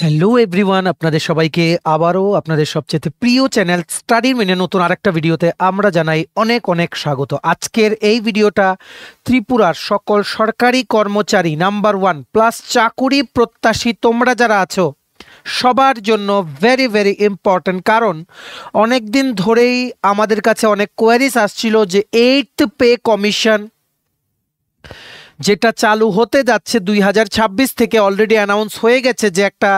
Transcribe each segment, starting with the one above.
Hello everyone, আপনাদের সবাইকে আবারও আপনাদের সবচেয়ে প্রিয় চ্যানেল স্টাডি মিনে নতুন আরেকটা ভিডিওতে আমরা জানাই অনেক অনেক স্বাগত। আজকের এই ভিডিওটা ত্রিপুরার সকল সরকারি কর্মচারী নাম্বার 1 প্লাস চাকুরি প্রত্যাশী তোমরা যারা আছো সবার জন্য ভেরি ভেরি ইম্পর্ট্যান্ট। কারণ অনেক দিন ধরেই আমাদের কাছে অনেক কোয়ারিজ আসছিল যে 8th পে কমিশন যেটা চালু হতে যাচ্ছে 2026 থেকে অলরেডি অ্যানাউন্স হয়ে গেছে যে একটা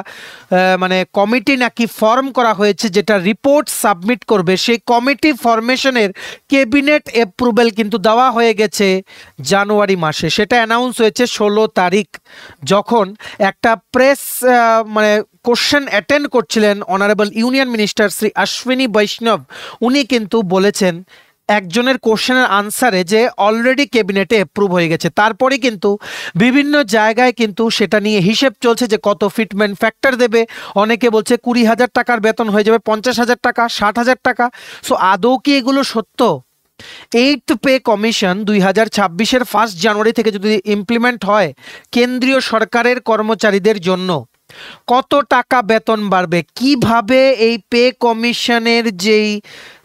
কমিটি নাকি ফর্ম করা হয়েছে যেটা রিপোর্ট সাবমিট করবে। সেই কমিটি ফরমেশনের ক্যাবিনেট অ্যাপ্রুভেল কিন্তু দেওয়া হয়ে গেছে জানুয়ারি মাসে। সেটা অ্যানাউন্স হয়েছে 16 তারিখ, যখন একটা প্রেস কোশ্চেন অ্যাটেন্ড করছিলেন honourable union minister Shri Ashwini বৈষ্ণব। উনি কিন্তু বলেছেন একজনের কোশ্চেনের আনসারে যে অলরেডি ক্যাবিনেটে অ্যাপ্রুভ হয়ে গেছে। তারপরে কিন্তু বিভিন্ন জায়গায় কিন্তু সেটা নিয়ে হিসেব চলছে যে কত ফিটমেন্ট ফ্যাক্টর দেবে। অনেকে বলছে 20,000 টাকার বেতন হয়ে যাবে 50,000 টাকা, 60,000 টাকা। সো আদৌ কি এগুলো সত্য? 8th পে কমিশন 2026-এর 1 জানুয়ারি থেকে যদি ইমপ্লিমেন্ট হয় কেন্দ্রীয় সরকারের কর্মচারীদের জন্য কত টাকা বেতন বাড়বে, কিভাবে এই পে কমিশনের যেই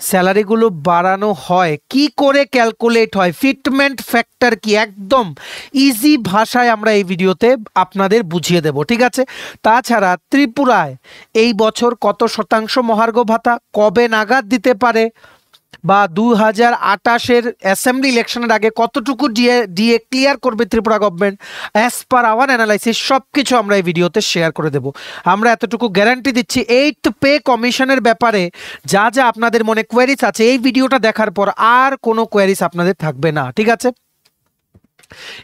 স্যালারিগুলো বাড়ানো হয়, কি করে ক্যালকুলেট হয়, ফিটমেন্ট ফ্যাক্টর কি, একদম ইজি ভাষায় আমরা এই ভিডিওতে আপনাদের বুঝিয়ে দেব, ঠিক আছে? তাছাড়া ত্রিপুরায় এই বছর কত শতাংশ মহার্ঘ ভাতা কবে নাগাদ দিতে পারে, বা 2028-এর অ্যাসেম্বলি ইলেকশনের আগে কতটুকু ডিএ ক্লিয়ার করবে Tripura government as per our analysis, সব কিছু আমরা এই ভিডিওতে শেয়ার করে দেব। আমরা এতটুকু গ্যারান্টি দিচ্ছি 8th পে কমিশনের ব্যাপারে যা যা আপনাদের মনে কোয়ারিজ আছে এই ভিডিওটা দেখার পর আর কোনো কোয়ারিজ আপনাদের থাকবে না, ঠিক আছে?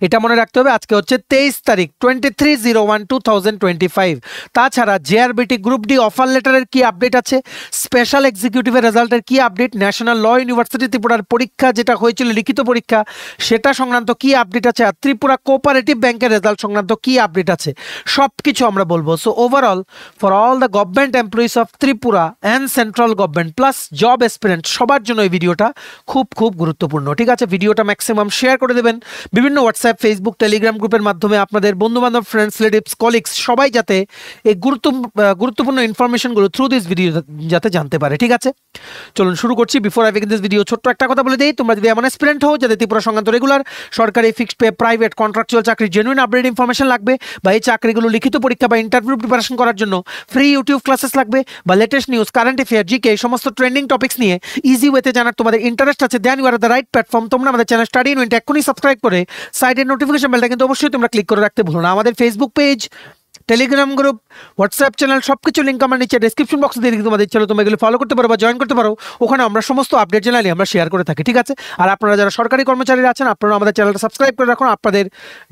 এটা মনে রাখতে হবে। আজকে হচ্ছে 23 তারিখ 23/01/2025। তাছাড়া জেআরবিটি গ্রুপ ডি অফার লেটারের কি আপডেট আছে, স্পেশাল এক্সিকিউটিভের রেজাল্টের কি আপডেট, ন্যাশনাল ল ইউনিভার্সিটি ত্রিপুরার পরীক্ষা যেটা হয়েছিল লিখিত পরীক্ষা সেটা সংক্রান্ত কি আপডেট আছে, আর ত্রিপুরা কোঅপারেটিভ ব্যাংকের রেজাল্ট সংক্রান্ত কি আপডেট আছে, সব কিছু আমরা বলবো। So overall for all the government employees of Tripura and central government plus job aspirant সবার জন্য এই ভিডিওটা খুব খুব গুরুত্বপূর্ণ, ঠিক আছে? ভিডিওটা ম্যাক্সিমাম শেয়ার করে দেবেন বিভিন্ন হোয়াটসঅ্যাপ, ফেসবুক, টেলিগ্রাম গ্রুপের মাধ্যমে আপনাদের বন্ধুবান্ধব, ফ্রেন্ডস, রিলেটিভস, কলিগস সবাই যাতে এই গুরুত্বপূর্ণ ইনফরমেশনগুলো থ্রু দিস ভিডিও যাতে জানতে পারে, ঠিক আছে? চলুন শুরু করছি। Before I begin this video ছোট্ট একটা কথা বলে দিই, তোমরা যদি এমন অ্যাসপিরেন্ট হও যাদের ত্রিপুরা সংক্রান্ত রেগুলার সরকারি ফিক্সড পে, প্রাইভেট, কন্ট্রাকচুয়াল চাকরি জেনুইন আপডেট ইনফরমেশন লাগবে, বা এই চাকরিগুলো লিখিত পরীক্ষা বা ইন্টারভিউ প্রিপারেশন করার জন্য ফ্রি ইউটিউব ক্লাসেস লাগবে, বা latest news, current affair, GK এই সমস্ত ট্রেন্ডিং টপিক্স নিয়ে ইজি ওয়েতে জানার তোমাদের ইন্টারেস্ট আছে, then you are the right platform. তোমরা আমাদের চ্যানেল স্টাডি ইন এক্ষুনি সাবস্ক্রাইব করে সাইডের নোটিফিকেশন বেলটা কিন্তু অবশ্যই তোমরা ক্লিক করে রাখতে ভুলো না। আমাদের Facebook page, Telegram group, WhatsApp channel সবকিছু লিঙ্ক আমার নিচে ডেসক্রিপশন বক্সে দিয়ে তোমাদের ইচ্ছা হলে তোমরা এগুলো ফলো করতে পারো বা জয়েন করতে পারো। ওখানে আমরা সমস্ত আপডেট চ্যানেলে আমরা শেয়ার করে থাকি, ঠিক আছে? আর আপনারা যারা সরকারি কর্মচারীরা আছেন আপনারা আমাদের চ্যানেলটা সাবস্ক্রাইব করে রাখুন। আপনাদের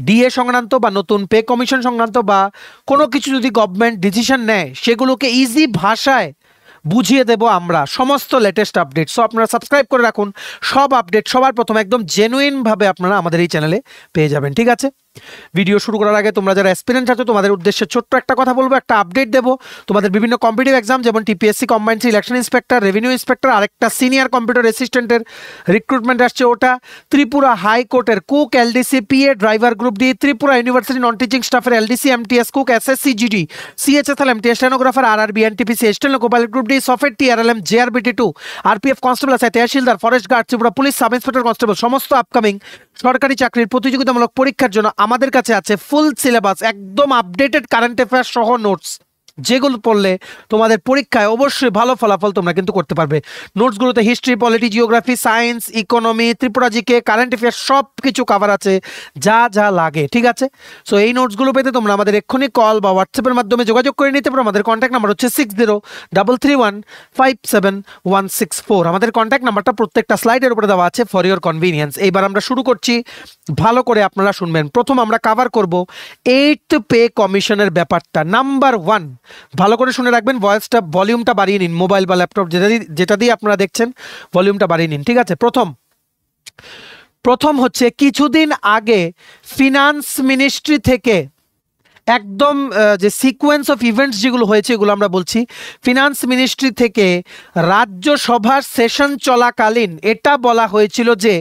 ডিএ সংক্রান্ত বা নতুন পে কমিশন সংক্রান্ত বা কোনো কিছু যদি গভর্নমেন্ট ডিসিশন নেয় সেগুলোকে ইজি ভাষায় বুঝিয়ে দেব আমরা সমস্ত লেটেস্ট আপডেট। সো আপনারা সাবস্ক্রাইব করে রাখুন, সব আপডেট সবার প্রথম একদম জেনুইনভাবে আপনারা আমাদের এই চ্যানেলে পেয়ে যাবেন, ঠিক আছে? ভিডিও শুরু করার আগে তোমরা যারা এক্সপিরিয়েন্স আছো তোমাদের উদ্দেশ্যে ছোট্ট একটা কথা বলবো, একটা আপডেট দেবো। তোমাদের বিভিন্ন কম্পিটিটিভ এক্সাম যেমন TPSC combined election inspector, revenue inspector, আরেকটা সিনিয়র কম্পিউটার অ্যাসিস্ট্যান্টের রিক্রুটমেন্ট আসছে, ওটা ত্রিপুরা হাইকোর্টের cook, LDC, PA, driver group D, Tripura university non teaching স্টাফের LDC, MTS cook, SSC GD, CHSL, MTS stenographer, RRB, NTPC, steno copilot group D, software TRLM, JRBT 2, RPF constable আছে, tehsildar, forest guard, Tripura police sub inspector constable সমস্ত upcoming সরকারি চাকরির প্রতিযোগিতামূলক পরীক্ষার জন্য আমাদের কাছে আছে ফুল সিলেবাস, একদম আপডেটেড কারেন্ট অ্যাফেয়ার্স সহ নোটস, যেগুলো পড়লে তোমাদের পরীক্ষায় অবশ্যই ভালো ফলাফল তোমরা কিন্তু করতে পারবে। নোটসগুলোতে history, polity, geography, science, economy, Tripura GK, current affairs সব কিছু কভার আছে যা যা লাগে, ঠিক আছে? সো এই নোটসগুলো পেতে তোমরা আমাদের এক্ষুনি কল বা হোয়াটসঅ্যাপের মাধ্যমে যোগাযোগ করে নিতে পারো। আমাদের কন্ট্যাক্ট নাম্বার হচ্ছে 6033157164। আমাদের কন্ট্যাক্ট নাম্বারটা প্রত্যেকটা স্লাইডের উপরে দেওয়া আছে ফর ইওর কনভিনিয়েন্স। এইবার আমরা শুরু করছি, ভালো করে আপনারা শুনবেন। প্রথম আমরা কভার করব 8th পে কমিশনের ব্যাপারটা। নাম্বার 1, ভালো করে শুনে রাখবেন, ভলিউমটা বাড়িয়ে নিন, মোবাইল বা ল্যাপটপ যেটা দিয়ে আপনারা দেখছেন ভলিউমটা বাড়িয়ে নিন, ঠিক আছে? প্রথম হচ্ছে কিছুদিন আগে ফিনান্স মিনিস্ট্রি থেকে একদম যে সিকোয়েন্স অফ ইভেন্টস যেগুলো হয়েছে এগুলো আমরা বলছি। ফিনান্স মিনিস্ট্রি থেকে রাজ্যসভার সেশন চলাকালীন এটা বলা হয়েছিল যে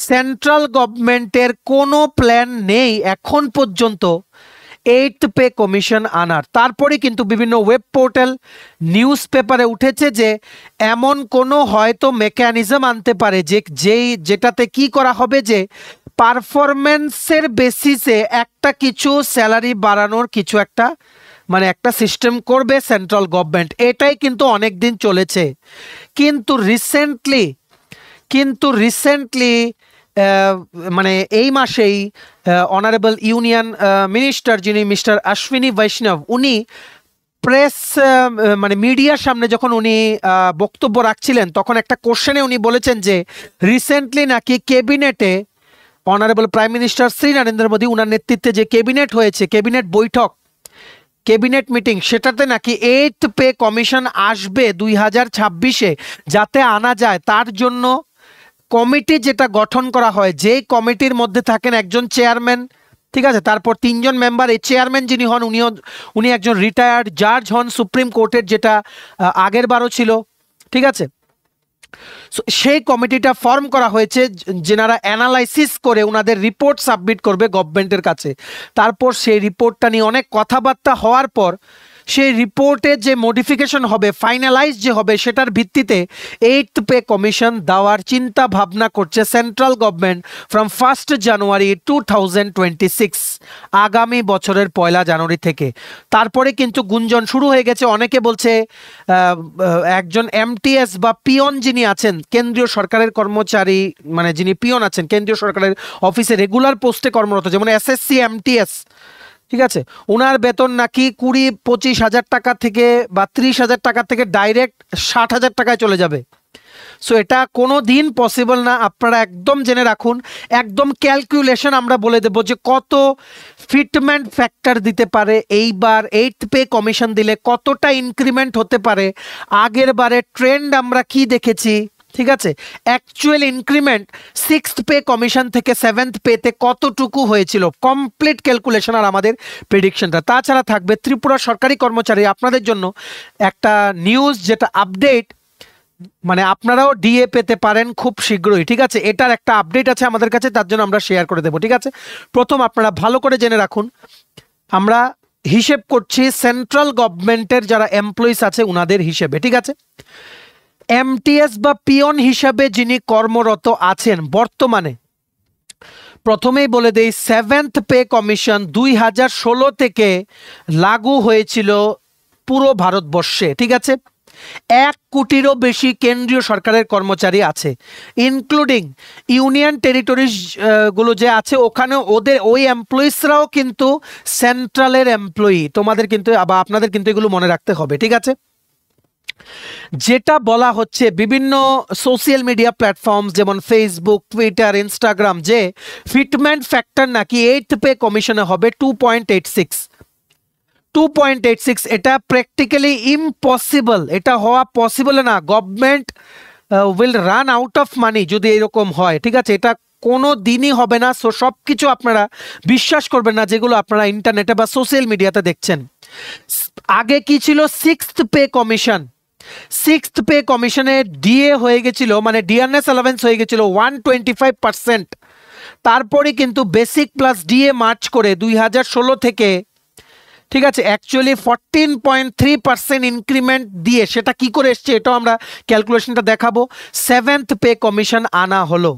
সেন্ট্রাল গভর্নমেন্টের কোনো প্ল্যান নেই এখন পর্যন্ত এইথ পে কমিশন আনার। তারপরে কিন্তু বিভিন্ন ওয়েব পোর্টাল নিউজ পেপারে উঠেছে যে এমন কোনো হয়তো মেকানিজম আনতে পারে যেটাতে কি করা হবে যে পারফরমেন্সের বেসিসে একটা কিছু স্যালারি বাড়ানোর কিছু একটা মানে একটা সিস্টেম করবে সেন্ট্রাল গভর্নমেন্ট। এটাই কিন্তু অনেক দিন চলেছে, কিন্তু রিসেন্টলি মানে এই মাসেই অনারেবল ইউনিয়ন মিনিস্টার যিনি মিস্টার অশ্বিনী বৈষ্ণব, উনি প্রেস মানে মিডিয়ার সামনে যখন উনি বক্তব্য রাখছিলেন তখন একটা কোশ্চেনে উনি বলেছেন যে রিসেন্টলি নাকি ক্যাবিনেটে honourable prime minister Shri Narendra Modi উনার নেতৃত্বে যে ক্যাবিনেট হয়েছে, ক্যাবিনেট বৈঠক, ক্যাবিনেট মিটিং, সেটাতে নাকি এইথ পে কমিশন আসবে 2026-এ যাতে আনা যায়। তার জন্য কমিটি যেটা গঠন করা হয়, যে কমিটির মধ্যে থাকেন একজন চেয়ারম্যান, ঠিক আছে, তারপর 3 জন মেম্বার। এই চেয়ারম্যান যিনি হন উনি একজন রিটায়ার্ড জাজ হন সুপ্রিম কোর্টের, যেটা আগের বারও ছিল, ঠিক আছে। সেই কমিটিটা ফর্ম করা হয়েছে যেনারা অ্যানালাইসিস করে ওনাদের রিপোর্ট সাবমিট করবে গভর্নমেন্টের কাছে। তারপর সেই রিপোর্টটা নিয়ে অনেক কথাবার্তা হওয়ার পর সেই রিপোর্টে যে মডিফিকেশন হবে, ফাইনালাইজ যে হবে, সেটার ভিত্তিতে এইথ পে কমিশন দেওয়ার চিন্তা ভাবনা করছে সেন্ট্রাল গভর্নমেন্ট ফ্রম 1 জানুয়ারি 2026, আগামী বছরের 1 জানুয়ারি থেকে। তারপরে কিন্তু গুঞ্জন শুরু হয়ে গেছে, অনেকে বলছে একজন এমটিএস বা পিয়ন যিনি আছেন, কেন্দ্রীয় সরকারের কর্মচারী, মানে যিনি পিয়ন আছেন কেন্দ্রীয় সরকারের অফিসে রেগুলার পোস্টে কর্মরত, যেমন এসএসসি এমটিএস, ঠিক আছে, ওনার বেতন নাকি 20-25 হাজার টাকা থেকে বা 30 হাজার টাকা থেকে ডাইরেক্ট 60 হাজার টাকায় চলে যাবে। সো এটা কোনো দিন পসিবল না, আপনারা একদম জেনে রাখুন। একদম ক্যালকুলেশন আমরা বলে দেব যে কত ফিটমেন্ট ফ্যাক্টর দিতে পারে এইবার এইথ পে কমিশন দিলে, কতটা ইনক্রিমেন্ট হতে পারে। আগের বারে ট্রেন্ড আমরা কি দেখেছি, ঠিক আছে, actual increment 6th pay commission থেকে 7th পেতে কতটুকু হয়েছিল, কমপ্লিট ক্যালকুলেশন আর আমাদের প্রেডিকশনটা। তাছাড়া থাকবে ত্রিপুরা সরকারি কর্মচারী আপনাদের জন্য একটা নিউজ, যেটা আপডেট, মানে আপনারাও ডিএ পেতে পারেন খুব শীঘ্রই, ঠিক আছে। এটার একটা আপডেট আছে আমাদের কাছে, তার জন্য আমরা শেয়ার করে দেবো, ঠিক আছে। প্রথম আপনারা ভালো করে জেনে রাখুন, আমরা হিসেব করছি সেন্ট্রাল গভর্নমেন্টের যারা এমপ্লয়িজ আছে ওনাদের হিসেবে, ঠিক আছে। এমটিএস বা পিয়ন হিসাবে যিনি কর্মরত আছেন বর্তমানে, প্রথমেই বলে দেই 7th পে কমিশন 2016 থেকে লাগু হয়েছিল পুরো ভারতবর্ষে, ঠিক আছে। 1 কোটিরও বেশি কেন্দ্রীয় সরকারের কর্মচারী আছে, ইনক্লুডিং ইউনিয়ন টেরিটরিজ গুলো যে আছে ওখানে ওদের ওই এমপ্লয়িজরাও কিন্তু সেন্ট্রালের এমপ্লয়ি। তোমাদের কিন্তু বা আপনাদের কিন্তু এগুলো মনে রাখতে হবে, ঠিক আছে। যেটা বলা হচ্ছে বিভিন্ন সোশ্যাল মিডিয়া প্ল্যাটফর্ম যেমন ফেসবুক, টুইটার, ইনস্টাগ্রাম, যে ফিটমেন্ট ফ্যাক্টর নাকি এইথ পে কমিশনে হবে 2.86। এটা প্র্যাকটিক্যালি ইম্পসিবল, এটা হওয়া পসিবল না। Government will run out of money যদি এরকম হয়, ঠিক আছে, এটা কোনো দিনই হবে না। সো সব কিছু আপনারা বিশ্বাস করবেন না যেগুলো আপনারা ইন্টারনেটে বা সোশ্যাল মিডিয়াতে দেখছেন। আগে কি ছিল, 6th pay commission, 6th pay কমিশনে ডিএ হয়ে গেছিল, মানে ডিআরএস অ্যালাওয়েন্স হয়ে গেছিল 125%। তারপরে কিন্তু বেসিক প্লাস ডিএ মার্চ করে 2016 থেকে, ঠিক আছে, অ্যাকচুয়ালি 14.3% ইনক্রিমেন্ট দিয়ে সেটা কি করে এসছে এটাও আমরা ক্যালকুলেশনটা দেখাবো। 7th পে কমিশন আনা হলো,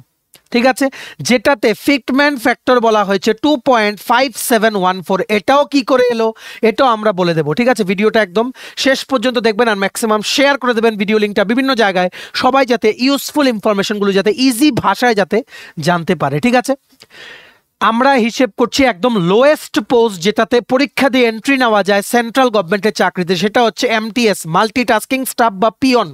ঠিক আছে, যেটাতে ফিটমেন্ট ফ্যাক্টর বলা হয়েছে 2.5714। এটাও কি করে এলো এটাও আমরা বলে দেবো, ঠিক আছে। ভিডিওটা একদম শেষ পর্যন্ত দেখবেন আর ম্যাক্সিমাম শেয়ার করে দেবেন ভিডিও লিঙ্কটা বিভিন্ন জায়গায়, সবাই যাতে ইউজফুল ইনফরমেশনগুলো যাতে ইজি ভাষায় যাতে জানতে পারে, ঠিক আছে। আমরা হিসেব করছি একদম লোয়েস্ট পোস্ট যেটাতে পরীক্ষা দিয়ে এন্ট্রি নেওয়া যায় সেন্ট্রাল গভর্নমেন্টের চাকরিতে, সেটা হচ্ছে এমটিএস, মাল্টিটাস্কিং স্টাফ বা পিয়ন।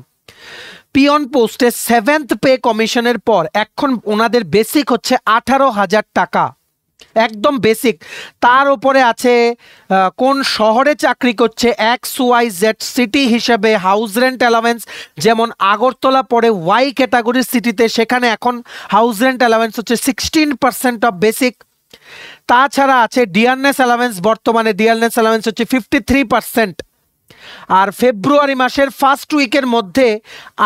পিয়ন পোস্টে 7th পে কমিশনের পর এখন ওনাদের বেসিক হচ্ছে 18,000 টাকা, একদম বেসিক। তার উপরে আছে কোন শহরে চাকরি করছে, XYZ সিটি হিসেবে হাউস রেন্ট অ্যালাওয়েন্স, যেমন আগরতলা পড়ে ওয়াই ক্যাটাগরির সিটিতে, সেখানে এখন হাউস রেন্ট অ্যালাওয়েন্স হচ্ছে 16% অফ বেসিক। তাছাড়া আছে ডিআরএস অ্যালাওয়েন্স, বর্তমানে ডিআরএস অ্যালাওয়েন্স হচ্ছে 53%। আর ফেব্রুয়ারি মাসের ফার্স্ট উইকের মধ্যে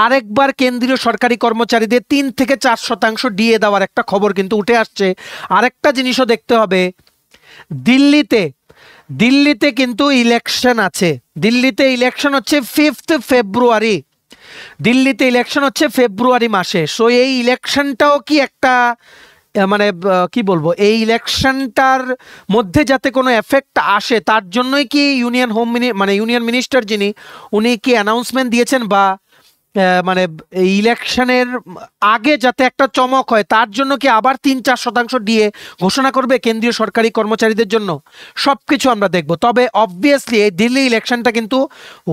আরেকবার কেন্দ্রীয় সরকারি কর্মচারীদের 3 থেকে 4% ডিএ দেওয়ার একটা খবর কিন্তু উঠে আসছে। আরেকটা জিনিসও দেখতে হবে, দিল্লিতে দিল্লিতে কিন্তু ইলেকশন আছে, দিল্লিতে ইলেকশন হচ্ছে 5 ফেব্রুয়ারি, দিল্লিতে ইলেকশন হচ্ছে ফেব্রুয়ারি মাসে। সো এই ইলেকশনটাও কি একটা মানে কি বলবো, এই ইলেকশনটার মধ্যে যাতে কোনো এফেক্ট আসে তার জন্যই কি ইউনিয়ন মিনিস্টার যিনি উনি কি অ্যানাউন্সমেন্ট দিয়েছেন, বা মানে ইলেকশনের আগে যাতে একটা চমক হয় তার জন্য কি আবার 3-4% দিয়ে ঘোষণা করবে কেন্দ্রীয় সরকারি কর্মচারীদের জন্য? সব কিছু আমরা দেখব। তবে অবভিয়াসলি এই দিল্লি ইলেকশনটা কিন্তু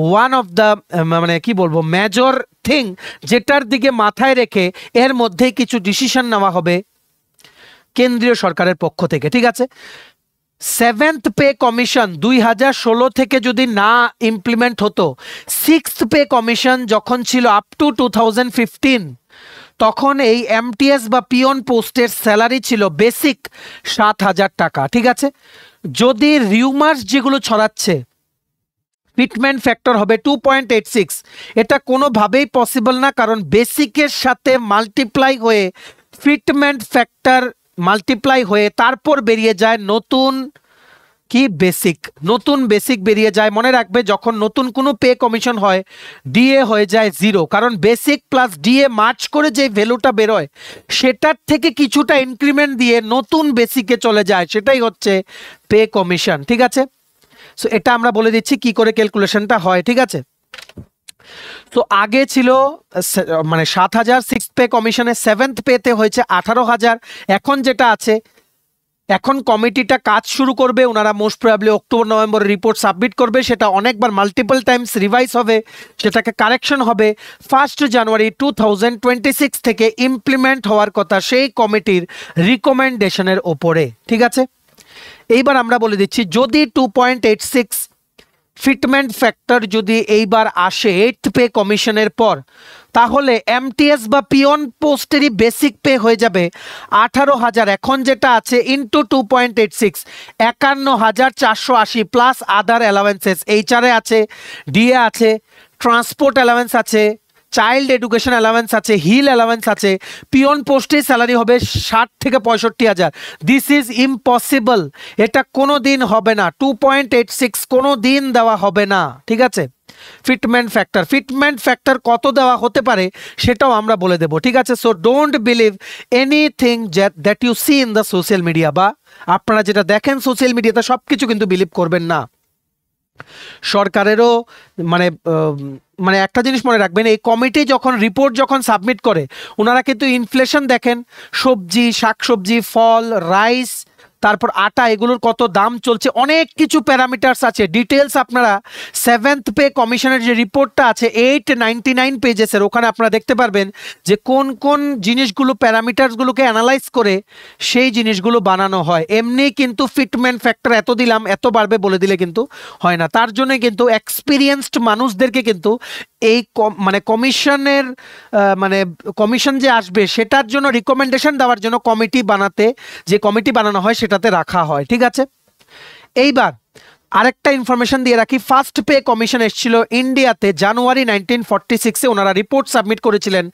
ওয়ান অফ দ্য মানে কি বলবো মেজর থিং, যেটার দিকে মাথায় রেখে এর মধ্যেই কিছু ডিসিশন নেওয়া হবে কেন্দ্রীয় সরকারের পক্ষ থেকে, ঠিক আছে? 7th পে কমিশন 2016 থেকে যদি না ইমপ্লিমেন্ট হতো, 6th পে কমিশন যখন ছিল আপ টু 2015, তখন এই এমটিএস বা পিয়ন পোস্টের স্যালারি ছিল বেসিক 7,000 টাকা, ঠিক আছে? যদি রিউমার্স যেগুলো ছড়াচ্ছে ফিটমেন্ট ফ্যাক্টর হবে 2.86, এটা কোনোভাবেই পসিবল না, কারণ বেসিকের সাথে মাল্টিপ্লাই হয়ে ফিটমেন্ট ফ্যাক্টর মাল্টিপ্লাই হয়ে তারপর বেরিয়ে যায় নতুন কি বেসিক, নতুন বেসিক বেরিয়ে যায়। মনে রাখবে যখন নতুন কোনো পে কমিশন হয় ডিএ হয়ে যায় 0, কারণ বেসিক প্লাস ডিএ মার্চ করে যে ভ্যালুটা বেরোয় সেটার থেকে কিছুটা ইনক্রিমেন্ট দিয়ে নতুন বেসিকে চলে যায়, সেটাই হচ্ছে পে কমিশন, ঠিক আছে? সো এটা আমরা বলে দিচ্ছি কি করে ক্যালকুলেশনটা হয়, ঠিক আছে? তো আগে ছিল মানে 7,000 6th পে কমিশনে, 7th পেতে হয়েছে 18,000। এখন যেটা আছে, এখন কমিটিটা কাজ শুরু করবে, ওনারা মোস্ট প্রবাবলি অক্টোবর নভেম্বরে রিপোর্ট সাবমিট করবে, সেটা অনেকবার মাল্টিপল টাইমস রিভাইজ হবে, সেটাকে কারেকশন হবে। 1 জানুয়ারি 2026 থেকে ইমপ্লিমেন্ট হওয়ার কথা সেই কমিটির রিকমেন্ডেশনের ওপরে, ঠিক আছে? এইবার আমরা বলে দিচ্ছি যদি 2.86 ফিটমেন্ট ফ্যাক্টর যদি এইবার আসে 8th পে কমিশনের পর, তাহলে এমটিএস বা পিয়ন পোস্টেরই বেসিক পে হয়ে যাবে 18,000, এখন যেটা আছে ইন্টু 2.86, 51,480 প্লাস আদার অ্যালাওয়েন্সেস, এইচআরএ আছে, ডিএ আছে, ট্রান্সপোর্ট অ্যালাওয়েন্স আছে, চাইল্ড এডুকেশন অ্যালাওয়েন্স আছে, হিল অ্যালাওয়েন্স আছে। পিয়ন পোস্টের স্যালারি হবে 60 থেকে 65,000। দিস ইজ ইম্পসিবল, এটা কোনো দিন হবে না, 2.86 কোনো দিন দেওয়া হবে না, ঠিক আছে? ফিটমেন্ট ফ্যাক্টর কত দেওয়া হতে পারে সেটাও আমরা বলে দেব, ঠিক আছে? So don't believe anything that you see in the social media, বা আপনারা যেটা দেখেন সোশ্যাল মিডিয়াতে সব কিছু কিন্তু বিলিভ করবেন না। সরকারেরও মানে একটা জিনিস মনে রাখবেন, এই কমিটি যখন রিপোর্ট যখন সাবমিট করে ওনারা কিন্তু ইনফ্লেশন দেখেন, সবজি শাকসবজি ফল রাইস তারপর আটা এগুলোর কত দাম চলছে, অনেক কিছু প্যারামিটার্স আছে, ডিটেলস আপনারা 7th পে কমিশনের যে রিপোর্টটা আছে 899 পেজেসের, ওখানে আপনারা দেখতে পারবেন যে কোন কোন জিনিসগুলো প্যারামিটার্সগুলোকে অ্যানালাইজ করে সেই জিনিসগুলো বানানো হয়। এমনি কিন্তু ফিটমেন্ট ফ্যাক্টর এত দিলাম এত বাড়বে বলে দিলে কিন্তু হয় না, তার জন্য কিন্তু এক্সপিরিয়েন্সড মানুষদেরকে কিন্তু এই মানে কমিশনের মানে কমিশন যে আসবে সেটার জন্য রিকমেন্ডেশন দেওয়ার জন্য যে কমিটি বানানো হয় সেটাতে রাখা হয়, ঠিক আছে? এইবার আরেকটা ইনফরমেশন দিয়ে রাখি, 1st পে কমিশন এসেছিল ইন্ডিয়াতে জানুয়ারি 1946-এ, ওনারা রিপোর্ট সাবমিট করেছিলেন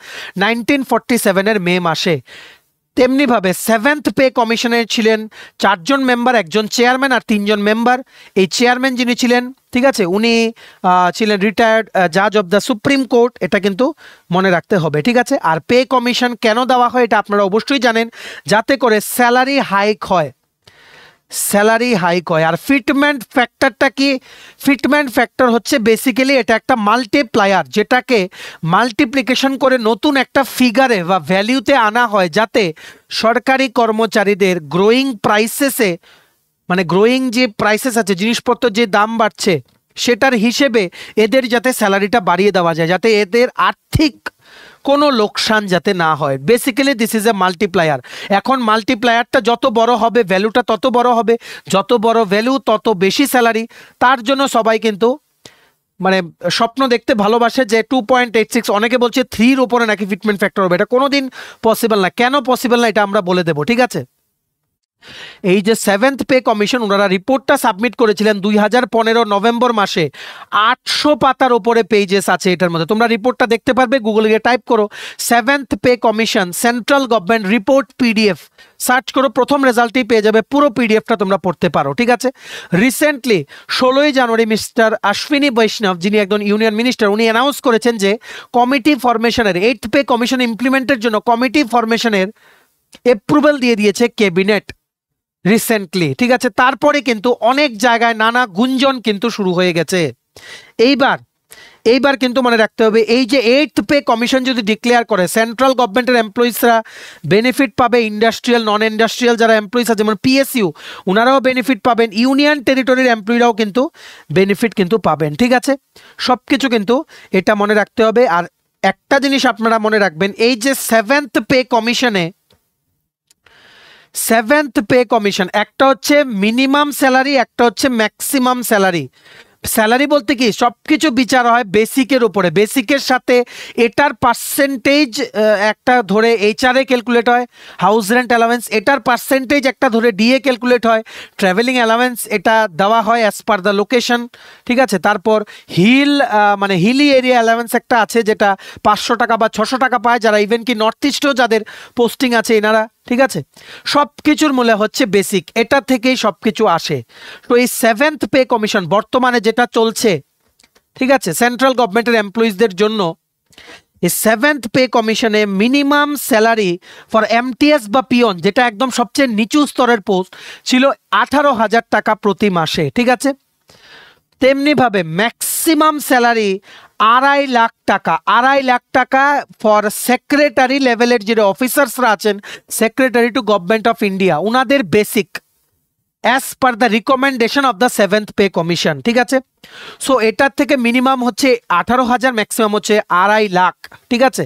1947-এর মে মাসে। তেমনিভাবে 7th পে কমিশনের ছিলেন 4 জন মেম্বার, একজন চেয়ারম্যান আর 3 জন মেম্বার। এই চেয়ারম্যান যিনি ছিলেন, ঠিক আছে, উনি ছিলেন রিটায়ার্ড জাজ অফ দ্য সুপ্রিম কোর্ট, এটা কিন্তু মনে রাখতে হবে, ঠিক আছে? আর পে কমিশন কেন দেওয়া হয় এটা আপনারা অবশ্যই জানেন, যাতে করে স্যালারি হাইক হয়, আর ফিটমেন্ট ফ্যাক্টরটা কি? ফিটমেন্ট ফ্যাক্টর হচ্ছে বেসিক্যালি এটা একটা মাল্টিপ্লায়ার, যেটাকে মাল্টিপ্লিকেশন করে নতুন একটা ফিগারে বা ভ্যালিউতে আনা হয়, যাতে সরকারি কর্মচারীদের গ্রোয়িং প্রাইসেসে মানে গ্রোয়িং যে প্রাইসেস আছে, জিনিসপত্র যে দাম বাড়ছে সেটার হিসেবে এদের যাতে স্যালারিটা বাড়িয়ে দেওয়া যায়, যাতে এদের আর্থিক কোনো লোকসান যাতে না হয়। Basically this is a multiplier. এখন মাল্টিপ্লায়ারটা যত বড় হবে ভ্যালুটা তত বড় হবে, যত বড় ভ্যালু তত বেশি স্যালারি। তার জন্য সবাই কিন্তু মানে স্বপ্ন দেখতে ভালোবাসে যে 2.86, অনেকে বলছে 3-র উপরে নাকি ফিটমেন্ট ফ্যাক্টর হবে, এটা কোনোদিন পসিবল না। কেন পসিবল না এটা আমরা বলে দেবো, ঠিক আছে? এই যে 7th পে কমিশন, ওনারা রিপোর্টটা সাবমিট করেছিলেন 2015 নভেম্বর মাসে। 800 পাতার উপরে পেজেস আছে এটার মধ্যে, তোমরা রিপোর্টটা দেখতে পারবে, গুগলে গিয়ে টাইপ করো 7th pay commission central government report PDF, search করো, প্রথম রেজাল্টই পেয়ে যাবে, পুরো পিডিএফটা তোমরা পড়তে পারো। ঠিক আছে, রিসেন্টলি 16ই জানুয়ারি মিস্টার অশ্বিনী বৈষ্ণব, যিনি একজন ইউনিয়ন মিনিস্টার, উনি অ্যানাউন্স করেছেন যে কমিটি ফরমেশনের 8th পে কমিশন ইমপ্লিমেন্টের জন্য কমিটি ফরমেশনের অ্যাপ্রুভাল দিয়ে দিয়েছে ক্যাবিনেট রিসেন্টলি। ঠিক আছে, তারপরে কিন্তু অনেক জায়গায় নানা গুঞ্জন কিন্তু শুরু হয়ে গেছে। এইবার কিন্তু মনে রাখতে হবে, এই যে 8th পে কমিশন যদি ডিক্লেয়ার করে, সেন্ট্রাল গভর্নমেন্টের এমপ্লয়িজরা বেনিফিট পাবে, ইন্ডাস্ট্রিয়াল নন ইন্ডাস্ট্রিয়াল যারা এমপ্লয়িজ আছে যেমন পিএসইউ, ওনারাও বেনিফিট পাবেন, ইউনিয়ন টেরিটরির এমপ্লয়িরাও কিন্তু বেনিফিট কিন্তু পাবেন। ঠিক আছে, সব কিছু কিন্তু এটা মনে রাখতে হবে। আর একটা জিনিস আপনারা মনে রাখবেন, এই যে 7th পে কমিশনে 7th পে কমিশন, একটা হচ্ছে মিনিমাম স্যালারি, একটা হচ্ছে ম্যাক্সিমাম স্যালারি। স্যালারি বলতে কি সবকিছু বিচার হয় বেসিকের উপরে, বেসিকের সাথে এটার পার্সেন্টেজ একটা ধরে এইচআরএ ক্যালকুলেট হয়, হাউস রেন্ট অ্যালাওয়েন্স এটার পার্সেন্টেজ একটা ধরে ডিএ ক্যালকুলেট হয়, ট্রাভেলিং অ্যালাওয়েন্স এটা দেওয়া হয় অ্যাজ পার দ্য লোকেশন। ঠিক আছে, তারপর মানে হিলি এরিয়া অ্যালাওয়েন্স একটা আছে যেটা 500 টাকা বা 600 টাকা পায় যারা ইভেন কি নর্থ ইস্টেও যাদের পোস্টিং আছে এনারা। ঠিক আছে, সব কিছুর মূলে হচ্ছে বেসিক, এটা থেকেই সব কিছু আসে। তো এই 7th পে কমিশন বর্তমানে যেটা চলছে, ঠিক আছে, সেন্ট্রাল গভর্নমেন্টের এমপ্লয়িজদের জন্য এই 7th পে কমিশনে মিনিমাম স্যালারি ফর এমটিএস বা পিয়ন, যেটা একদম সবচেয়ে নিচু স্তরের পোস্ট, ছিল 18,000 টাকা প্রতি মাসে। ঠিক আছে, তেমনিভাবে ম্যাক্সিমাম স্যালারি 2.5 লাখ টাকা, 2.5 লাখ টাকা ফর সেক্রেটারি লেভেলের যে অফিসার্সরা আছেন, secretary to government of India, ওনাদের basic as per the recommendation of the 7th pay commission. ঠিক আছে, সো এটার থেকে মিনিমাম হচ্ছে 18,000, ম্যাক্সিমাম হচ্ছে 2.5 লাখ। ঠিক আছে,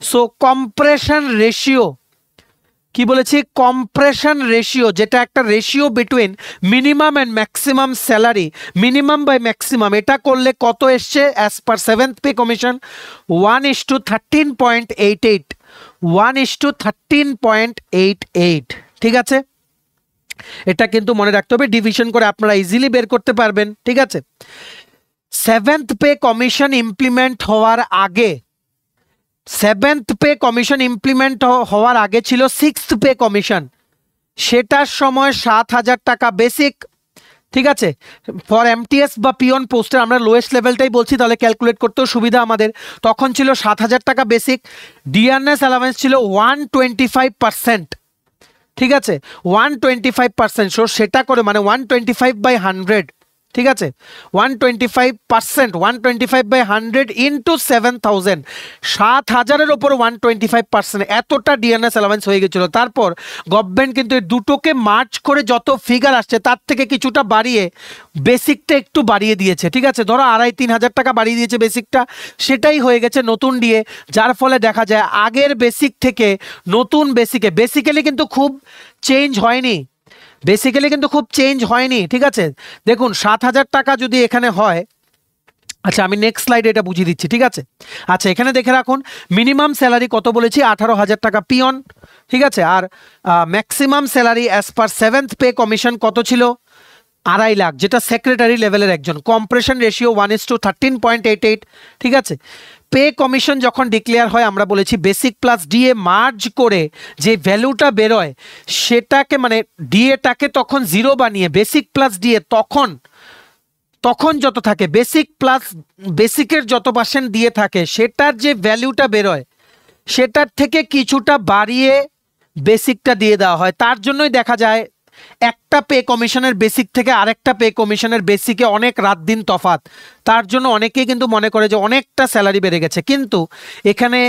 সো কম্প্রেশন রেশিও, কি বলেছি, কম্প্রেশন রেশিও, যেটা একটা ratio between minimum and maximum salary, minimum by maximum, এটা করলে কত এসছে as per 7th pay commission 1:13.88, 1:13.88। ঠিক আছে, এটা কিন্তু মনে রাখতে হবে, ডিভিশন করে আপনারা ইজিলি বের করতে পারবেন। ঠিক আছে, 7th পে কমিশন ইমপ্লিমেন্ট হওয়ার আগে, 7th পে কমিশন ইমপ্লিমেন্ট হওয়ার আগে ছিল 6th পে কমিশন, সেটার সময় 7,000 টাকা বেসিক। ঠিক আছে, ফর এমটিএস বা পিয়ন পোস্টের আমরা লোয়েস্ট লেভেলটাই বলছি, তাহলে ক্যালকুলেট করতেও সুবিধা আমাদের, তখন ছিল 7,000 টাকা বেসিক, ডিআরএস অ্যালাওয়েন্স ছিল 125%। ঠিক আছে, 125%, সো সেটা করে মানে 125/100। ঠিক আছে, 125%, 125/100 ইন্টু 7,000, 7,000-এর ওপর 125%, এতটা ডিএনএস অ্যালাওয়েন্স হয়ে গেছিল। তারপর গভর্নমেন্ট কিন্তু এই দুটোকে মার্চ করে যত ফিগার আসছে তার থেকে কিছুটা বাড়িয়ে বেসিকটা একটু বাড়িয়ে দিয়েছে। ঠিক আছে, ধরো 2,500-3,000 টাকা বাড়িয়ে দিয়েছে বেসিকটা, সেটাই হয়ে গেছে নতুন ডিএ, যার ফলে দেখা যায় আগের বেসিক থেকে নতুন বেসিকে বেসিক্যালি কিন্তু খুব চেঞ্জ হয়নি, ঠিক আছে, দেখুন 7,000 টাকা যদি এখানে হয়, আচ্ছা আমি নেক্সট স্লাইডে এটা বুঝিয়ে দিচ্ছি। ঠিক আছে, আচ্ছা এখানে দেখে রাখুন, মিনিমাম স্যালারি কত বলেছি, 18,000 টাকা পিয়ন। ঠিক আছে, আর maximum salary as per 7th pay commission কত ছিল, 2.5 লাখ, যেটা সেক্রেটারি লেভেলের একজন। Compression ratio 1:13.88। ঠিক আছে, পে কমিশন যখন ডিক্লেয়ার হয় আমরা বলেছি বেসিক প্লাস ডিএ মার্জ করে যে ভ্যালুটা বেরোয় সেটাকে, মানে ডিএটাকে তখন 0 বানিয়ে বেসিক প্লাস ডিএ তখন যত থাকে, বেসিক প্লাস বেসিকের যত পার্সেন্ট দিয়ে থাকে সেটার যে ভ্যালুটা বেরোয় সেটার থেকে কিছুটা বাড়িয়ে বেসিকটা দিয়ে দেওয়া হয়। তার জন্যই দেখা যায় একটা পে কমিশনের বেসিক থেকে আরেকটা পে কমিশনের বেসিকে অনেক রাত দিন তফাৎ, তার জন্য অনেকেই কিন্তু মনে করে যে অনেকটা স্যালারি বেড়ে গেছে, কিন্তু এখানে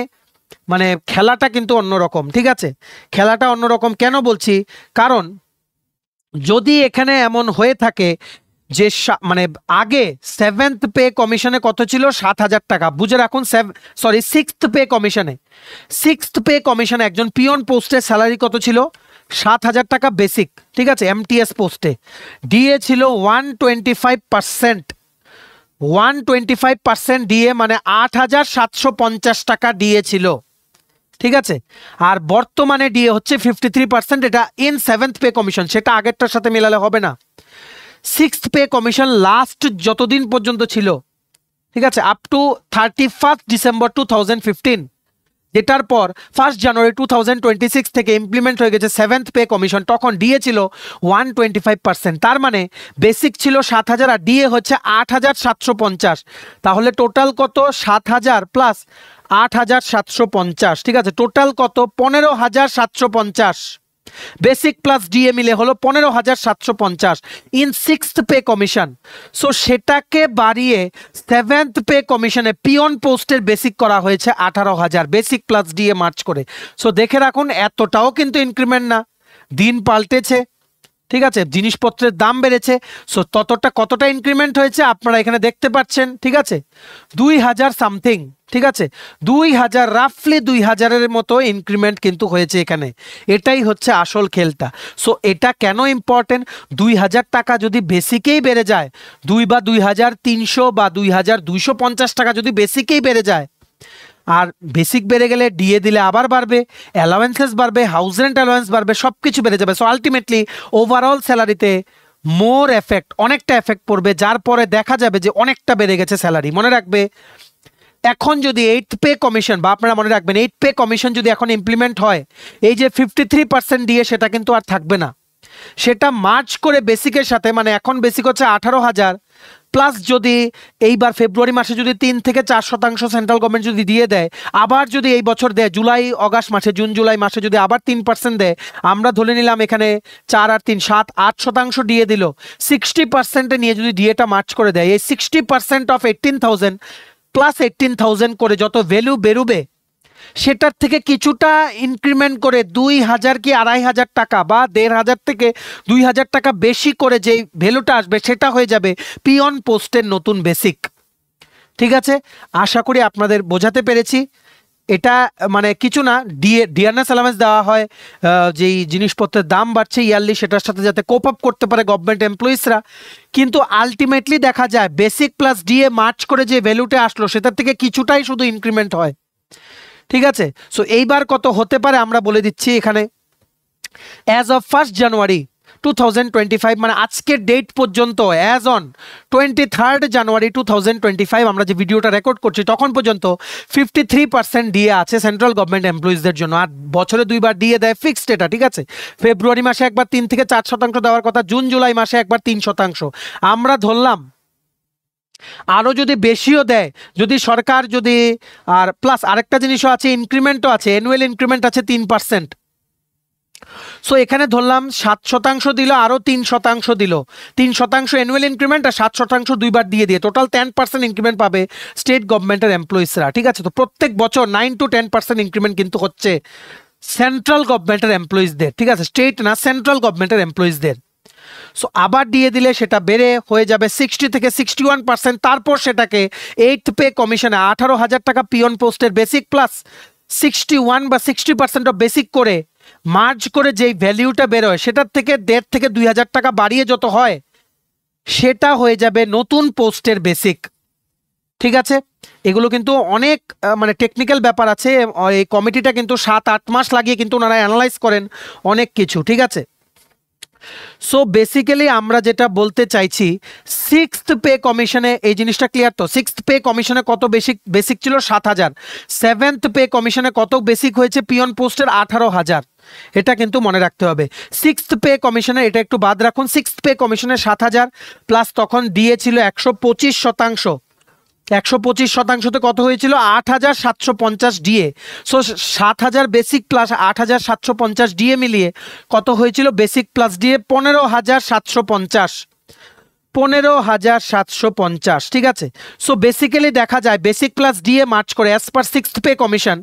মানে খেলাটা কিন্তু অন্যরকম। ঠিক আছে, খেলাটা অন্যরকম কেন বলছি, কারণ যদি এখানে এমন হয়ে থাকে যে মানে আগে 7th পে কমিশনে কত ছিল, 7,000 টাকা, বুঝে রাখুন, 6th পে কমিশনে একজন পিয়ন পোস্টের স্যালারি কত ছিল, 7,000 টাকা বেসিক। ঠিক আছে, এমটিএস পোস্টে ডিএ ছিল 125%, ডিএ মানে 8,750 টাকা ডিএ ছিল ঠিক আছে। আর বর্তমানে ডিএ হচ্ছে 53%, এটা ইন 7th পে কমিশন, সেটা আগেরটার সাথে মেলালে হবে না। 6th পে কমিশন লাস্ট যতদিন পর্যন্ত ছিল, ঠিক আছে, আপ টু 31 ডিসেম্বর 2015, যেটার পর 1 জানুয়ারি 2026 থেকে ইমপ্লিমেন্ট হয়ে গেছে 7th পে কমিশন, তখন ডিএ ছিল 125%। তার মানে বেসিক ছিল 7,000 আর ডিএ হচ্ছে 8,750। তাহলে টোটাল কত? 7,000 প্লাস 8,750, ঠিক আছে, টোটাল কত? 15,750। বেসিক প্লাস ডিএ মিলে হলো 15,750 in 6th pay commission. So সেটাকে বাড়িয়ে 7th পে কমিশনে পিয়ন পোস্টের বেসিক করা হয়েছে 18,000 বেসিক প্লাস ডিএ মার্চ করে। সো দেখে রাখুন, এতটাও কিন্তু ইনক্রিমেন্ট না, দিন পাল্টেছে, ঠিক আছে, জিনিসপত্রের দাম বেড়েছে। সো কতটা ইনক্রিমেন্ট হয়েছে আপনারা এখানে দেখতে পাচ্ছেন, ঠিক আছে, 2,000 সামথিং, ঠিক আছে, 2,000, রাফলি 2,000-এর মতো ইনক্রিমেন্ট কিন্তু হয়েছে এখানে। এটাই হচ্ছে আসল খেলটা। সো এটা কেন ইম্পর্টেন্ট? 2,000 টাকা যদি বেসিকেই বেড়ে যায়, 2,300 বা 2,250 টাকা যদি বেসিকেই বেড়ে যায়, আর বেসিক বেড়ে গেলে ডিএ দিলে আবার বাড়বে, অ্যালাওয়েন্সেস বাড়বে, হাউস রেন্ট অ্যালাওয়েন্স বাড়বে, সব কিছু বেড়ে যাবে। সো আলটিমেটলি ওভারঅল স্যালারিতে মোর এফেক্ট, অনেকটা এফেক্ট পড়বে, যার পরে দেখা যাবে যে অনেকটা বেড়ে গেছে স্যালারি। মনে রাখবে, এখন যদি 8th পে কমিশন, বা আপনারা মনে রাখবেন 8th পে কমিশন যদি এখন ইমপ্লিমেন্ট হয়, এই যে 53% ডিএ সেটা কিন্তু আর থাকবে না, সেটা মার্চ করে বেসিকের সাথে, মানে এখন বেসিক হচ্ছে 18,000 প্লাস যদি এইবার ফেব্রুয়ারি মাসে যদি 3 থেকে 4% সেন্ট্রাল গভর্নমেন্ট যদি দিয়ে দেয়, আবার যদি এই বছর দেয় জুলাই অগাস্ট মাসে, জুন জুলাই মাসে যদি আবার 3% দেয়, আমরা ধরে নিলাম এখানে 4 আর 3 7 8% ডিএ দিল, 60%-এ নিয়ে যদি ডিএটা মার্চ করে দেয়, এই 60% অফ 18,000 প্লাস 18,000 করে যত ভ্যালু বেরোবে, সেটার থেকে কিছুটা ইনক্রিমেন্ট করে 2,000 কি 2,500 টাকা বা 1,500 থেকে 2,000 টাকা বেশি করে যেই ভ্যালুটা আসবে, সেটা হয়ে যাবে পিয়ন পোস্টের নতুন বেসিক। ঠিক আছে, আশা করি আপনাদের বোঝাতে পেরেছি। এটা মানে কিছু না, ডিয়ারনেস অ্যালাউন্স দেওয়া হয়, যেই জিনিসপত্রের দাম বাড়ছে ইয়ারলি, সেটার সাথে যাতে কোপ আপ করতে পারে গভর্নমেন্ট এমপ্লয়িজরা। কিন্তু আলটিমেটলি দেখা যায় বেসিক প্লাস ডিএ মার্চ করে যে ভ্যালুটা আসলো, সেটার থেকে কিছুটাই শুধু ইনক্রিমেন্ট হয়। ঠিক আছে, সো এইবার কত হতে পারে আমরা বলে দিচ্ছি এখানে। অ্যাজ অফ 1 জানুয়ারি 2025, মানে আজকের ডেট পর্যন্ত, অ্যাজ অন 23rd জানুয়ারি 2025 আমরা যে ভিডিওটা রেকর্ড করছি, তখন পর্যন্ত 53% ডিএ আছে সেন্ট্রাল গভর্নমেন্ট এমপ্লয়িজদের জন্য। আর বছরে 2বার ডিএ দেয়, ফিক্সড এটা, ঠিক আছে। ফেব্রুয়ারি মাসে একবার 3 থেকে 4% দেওয়ার কথা, জুন জুলাই মাসে একবার 3%। আমরা ধরলাম আরও যদি বেশিও দেয়, যদি সরকার যদি, আর প্লাস আরেকটা জিনিসও আছে, ইনক্রিমেন্টও আছে, অ্যানুয়াল ইনক্রিমেন্ট আছে 3%। সো এখানে ধরলাম 7% দিল, আরও 3% দিল, 3% অ্যানুয়াল ইনক্রিমেন্ট আর 7% 2বার দিয়ে টোটাল 10% ইনক্রিমেন্ট পাবে স্টেট গভর্নমেন্টের এমপ্লয়িজরা। ঠিক আছে, তো প্রত্যেক বছর 9 to 10% ইনক্রিমেন্ট কিন্তু হচ্ছে সেন্ট্রাল গভর্নমেন্টের এমপ্লয়িজদের। ঠিক আছে, স্টেট না, সেন্ট্রাল গভর্নমেন্টের এমপ্লয়িজদের। সো আবার দিয়ে দিলে সেটা বেড়ে হয়ে যাবে 60 থেকে 61%। তারপর সেটাকে 8th পে কমিশনে 18,000 টাকা পিয়ন পোস্টের বেসিক প্লাস 61 বা 60% অফ বেসিক করে মার্জ করে যেই ভ্যালিউটা বেরোয়, সেটার থেকে 1.5 থেকে 2,000 টাকা বাড়িয়ে যত হয়, সেটা হয়ে যাবে নতুন পোস্টের বেসিক। ঠিক আছে, এগুলো কিন্তু অনেক মানে টেকনিক্যাল ব্যাপার আছে। এই কমিটিটা কিন্তু 7-8 মাস লাগিয়ে কিন্তু ওনারা অ্যানালাইজ করেন অনেক কিছু। ঠিক আছে, সো বেসিক্যালি আমরা যেটা বলতে চাইছি, 6th পে কমিশনে এই জিনিসটা ক্লিয়ার তো। 6th পে কমিশনে কত বেসিক ছিল? 7,000। 7th পে কমিশনে কত বেসিক হয়েছে পিয়ন পোস্টের? 18,000। এটা কিন্তু মনে রাখতে হবে। 6th পে কমিশনে এটা একটু বাদ রাখুন। 6th পে কমিশনে 7,000 প্লাস তখন দিয়েছিল 125%। 125%তে কত হয়েছিল? 8,750 DA. So 7,000 basic plus 8,750 DA মিলিয়ে কত হয়েছিল বেসিক প্লাস ডিএ? 15,750। 15,750। ঠিক আছে, সো বেসিক্যালি দেখা যায় বেসিক প্লাস ডিএ মার্চ করে as per 6th pay commission